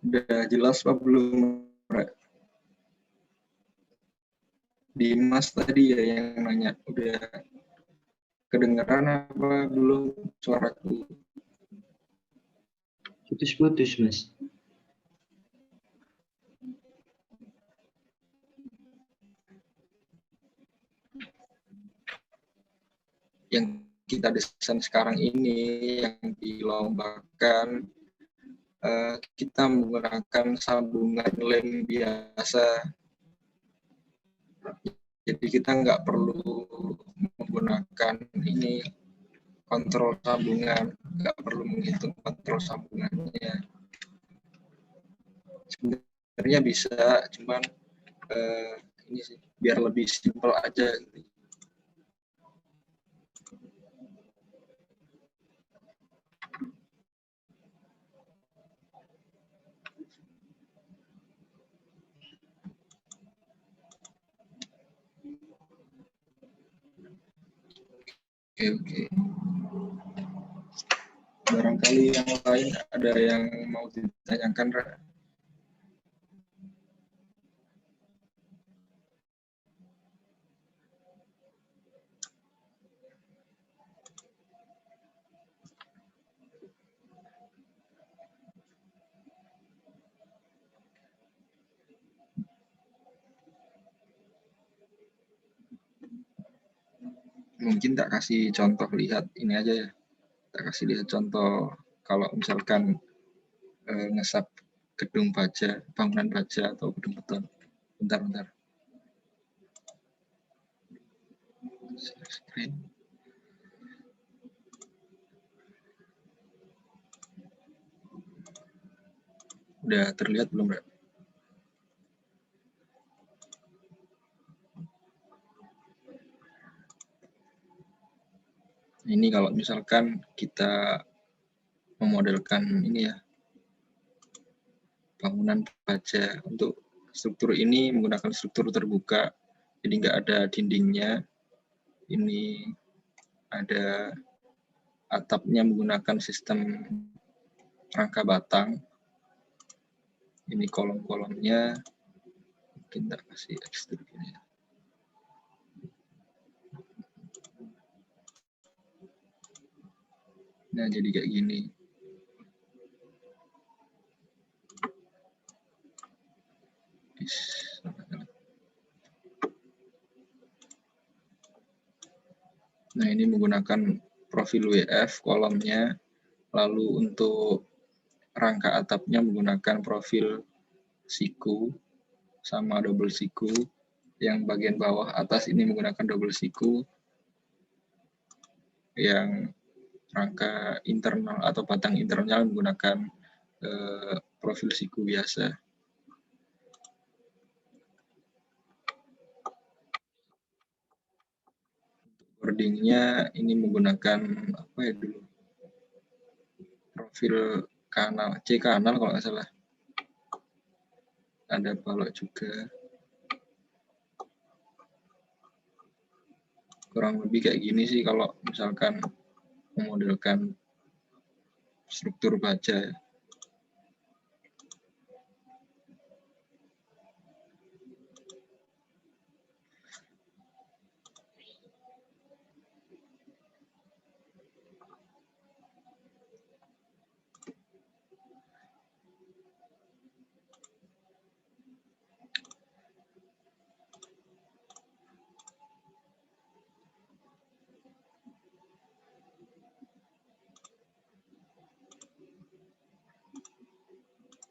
Udah jelas Pak belum? Dimas tadi ya yang nanya, udah kedengeran apa belum suaraku? Putus-putus, Mas. Yang kita desain sekarang ini yang dilombakan, kita menggunakan sambungan lem biasa. Jadi kita nggak perlu menggunakan ini kontrol sambungan, nggak perlu menghitung kontrol sambungannya. Sebenarnya bisa, cuman ini sih biar lebih simpel aja. Oke. Barangkali yang lain ada yang mau ditanyakan, Ra? Mungkin tak kasih contoh, lihat ini aja ya. Tak kasih lihat contoh kalau misalkan ngesap gedung baja, bangunan baja atau gedung beton. Bentar. Share screen. Udah terlihat belum, Mbak? Ini kalau misalkan kita memodelkan ini ya, bangunan baja. Untuk struktur ini menggunakan struktur terbuka, jadi nggak ada dindingnya. Ini ada atapnya menggunakan sistem rangka batang. Ini kolom-kolomnya, mungkin tak kasih ekstruk ini ya. Nah, jadi kayak gini. Nah, ini menggunakan profil WF kolomnya, lalu untuk rangka atapnya menggunakan profil siku sama double siku. Yang bagian bawah atas ini menggunakan double siku. Yang rangka internal atau batang internal menggunakan profil siku biasa. Wordingnya ini menggunakan apa ya dulu? Profil kanal, C kanal kalau nggak salah. Ada balok juga. Kurang lebih kayak gini sih kalau misalkan memodelkan struktur baja.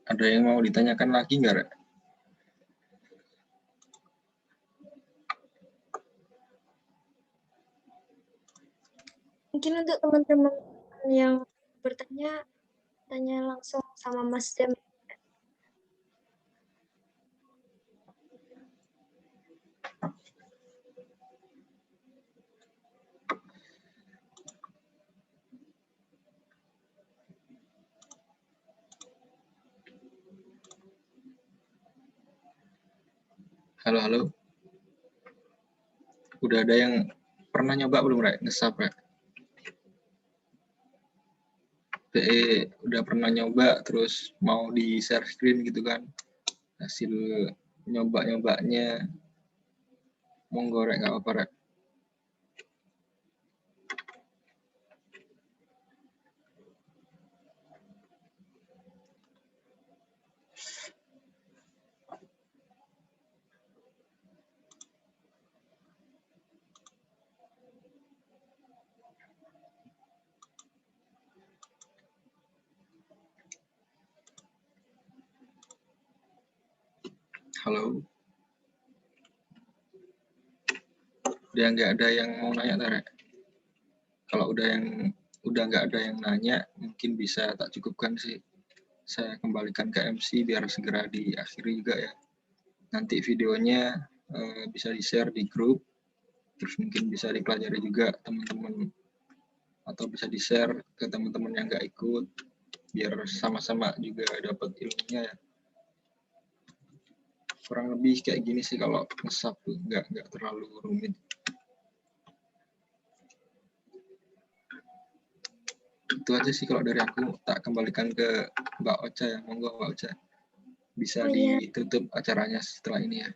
Ada yang mau ditanyakan lagi nggak, Rek? Mungkin untuk teman-teman yang bertanya, tanya langsung sama Mas Jam. Halo, halo. Udah ada yang pernah nyoba belum, Rek? Nge-sub, Rek? PE udah pernah nyoba, terus mau di-share screen gitu kan. Hasil nyoba-nyobanya. Monggo, Rek, nggak apa-apa, Rek. Halo. Udah nggak ada yang mau nanya, Rek? Kalau udah nggak ada yang nanya, mungkin bisa tak cukupkan sih. Saya kembalikan ke MC biar segera diakhiri juga ya. Nanti videonya bisa di-share di grup, terus mungkin bisa dipelajari juga teman-teman, atau bisa di-share ke teman-teman yang nggak ikut, biar sama-sama juga dapat ilmunya ya. Kurang lebih kayak gini sih kalau nge-sub tuh, nggak terlalu rumit. Itu aja sih kalau dari aku. Tak kembalikan ke Mbak Ocha ya. Monggo Mbak Ocha. Bisa ditutup acaranya setelah ini ya.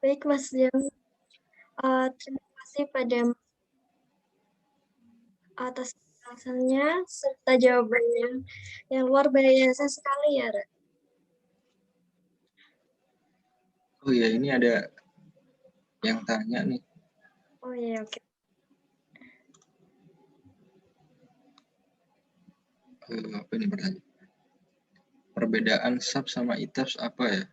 Baik Mas Jam. Terima kasih pada atas penjelasannya serta jawabannya yang luar biasa sekali ya, Rek. Oh iya, ini ada yang tanya nih. Oh iya, oke. Apa ini pertanyaan? Perbedaan sub sama ITABS apa ya?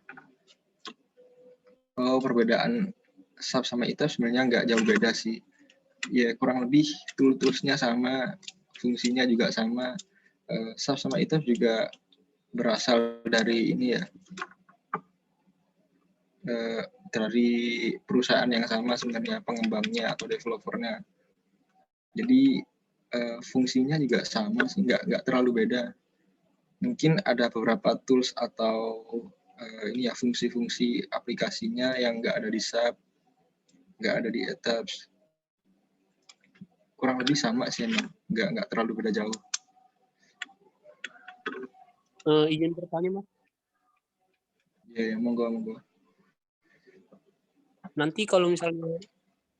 Oh, perbedaan sub sama ITABS sebenarnya nggak jauh beda sih. Ya kurang lebih tool-toolsnya sama, fungsinya juga sama. Sub sama ITABS juga berasal dari ini ya, dari perusahaan yang sama sebenarnya, pengembangnya atau developernya. Jadi fungsinya juga sama sih, nggak terlalu beda. Mungkin ada beberapa tools atau ini ya, fungsi-fungsi aplikasinya yang nggak ada di SAP, nggak ada di ETABS. Kurang lebih sama sih emang, nggak terlalu beda jauh. Izin bertanya, Mas. Ya, monggo. Nanti kalau misalnya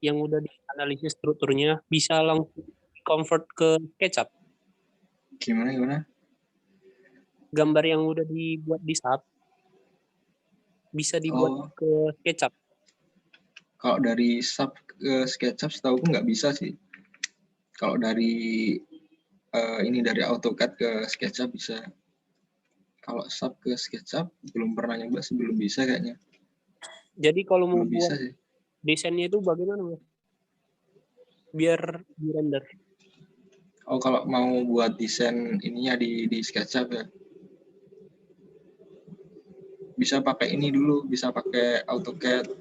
yang udah dianalisis strukturnya bisa langsung convert ke SketchUp. Gimana? Gambar yang udah dibuat di SAP bisa dibuat ke SketchUp. Kalau dari SAP ke SketchUp setahu aku nggak bisa sih. Kalau dari dari AutoCAD ke SketchUp bisa. Kalau SAP ke SketchUp belum pernah nyoba sih, belum bisa kayaknya. Jadi kalau mau belum bisa buat sih. Desainnya itu bagaimana, Mas? Biar di render. Oh, kalau mau buat desain ininya di SketchUp ya, bisa pakai ini dulu, bisa pakai AutoCAD.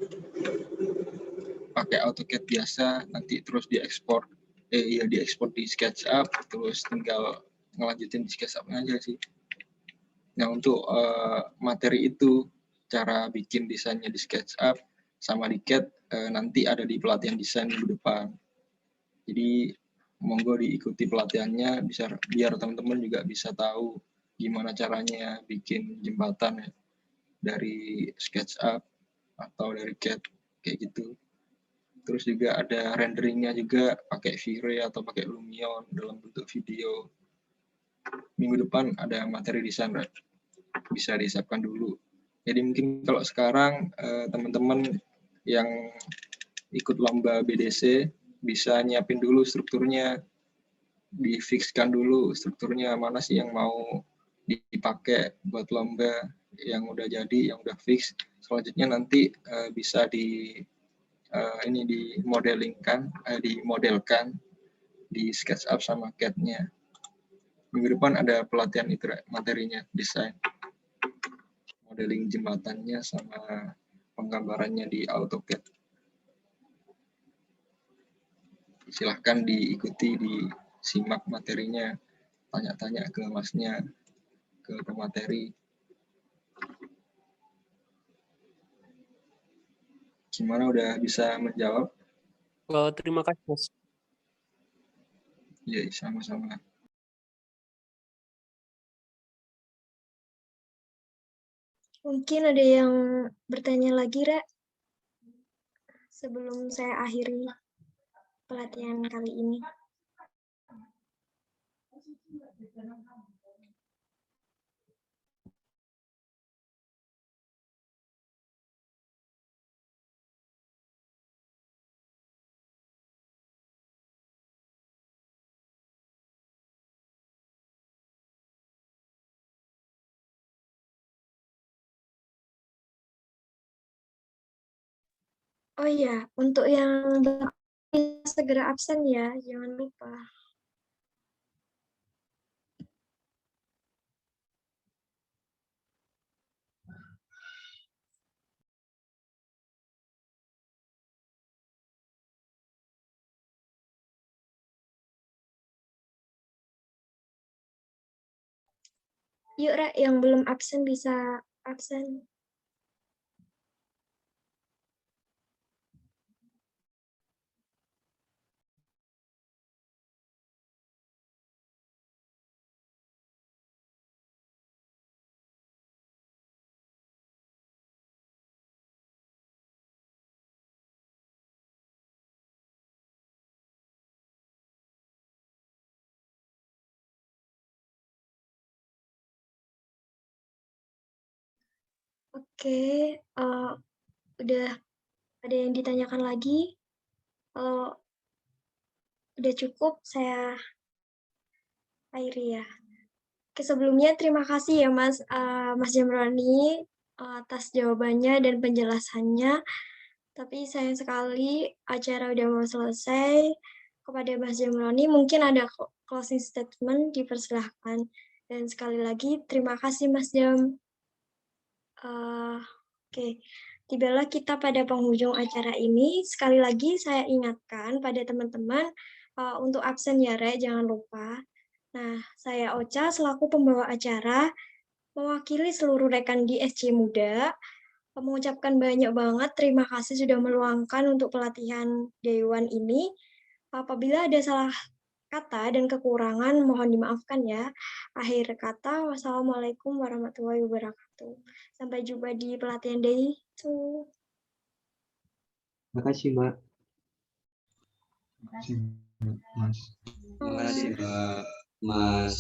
Pakai AutoCAD biasa, nanti terus diekspor. Diekspor di SketchUp, terus tinggal ngelanjutin di SketchUp aja sih. Nah, untuk materi itu, cara bikin desainnya di SketchUp sama di CAD nanti ada di pelatihan desain minggu depan. Jadi monggo diikuti pelatihannya, biar teman-teman juga bisa tahu gimana caranya bikin jembatan ya, dari SketchUp atau dari CAD kayak gitu. Terus juga ada renderingnya juga pakai V-Ray atau pakai Lumion dalam bentuk video. Minggu depan ada materi desain, bisa disiapkan dulu. Jadi mungkin kalau sekarang teman-teman yang ikut lomba BDC bisa nyiapin dulu strukturnya, difikskan dulu strukturnya mana sih yang mau dipakai buat lomba, yang udah jadi, yang udah fix. Selanjutnya nanti bisa dimodelkan di SketchUp sama CAD-nya. Minggu depan ada pelatihan itu materinya, desain, modeling jembatannya sama penggambarannya di AutoCAD. Silahkan diikuti, disimak materinya, tanya-tanya ke masnya, ke pemateri. Gimana udah bisa menjawab? Terima kasih, Mas. Ya, sama-sama. Mungkin ada yang bertanya lagi, Ra, sebelum saya akhiri pelatihan kali ini. Oh iya, untuk yang segera absen ya, jangan lupa. Yuk, Ra, yang belum absen bisa absen. Oke, udah ada yang ditanyakan lagi? Kalau udah cukup, saya akhiri ya. Oke, sebelumnya terima kasih ya Mas Jamroni atas jawabannya dan penjelasannya. Tapi sayang sekali acara udah mau selesai. Kepada Mas Jamroni mungkin ada closing statement, dipersilahkan. Dan sekali lagi terima kasih Mas Jam. Oke, tibalah kita pada penghujung acara ini. Sekali lagi saya ingatkan pada teman-teman untuk absen ya, Re, jangan lupa. Nah, saya Ocha selaku pembawa acara, mewakili seluruh rekan di SC Muda, mengucapkan banyak banget terima kasih sudah meluangkan untuk pelatihan Dewan ini. Apabila ada salah kata dan kekurangan, mohon dimaafkan ya. Akhir kata, wassalamualaikum warahmatullahi wabarakatuh. Sampai jumpa di pelatihan Day 2. Terima kasih, Mbak. Terima kasih, Mas. Terima kasih, Mbak. Mas.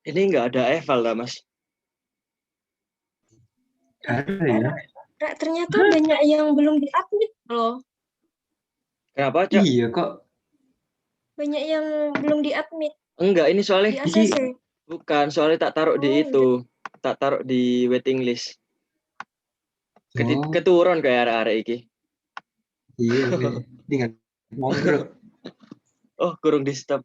Ini nggak ada eval lah, Mas. Ada ya? Ternyata banyak yang belum di-upload loh. Kenapa, Cak? Iya kok. Banyak yang belum di-admit. Enggak, ini Di soalnya ACC. bukan, soalnya tak taruh di itu. Tak taruh di waiting list. Oh. Keturun kayak arek-arek iki. Iya, dengan ngobrol. Oh, kurang di stop.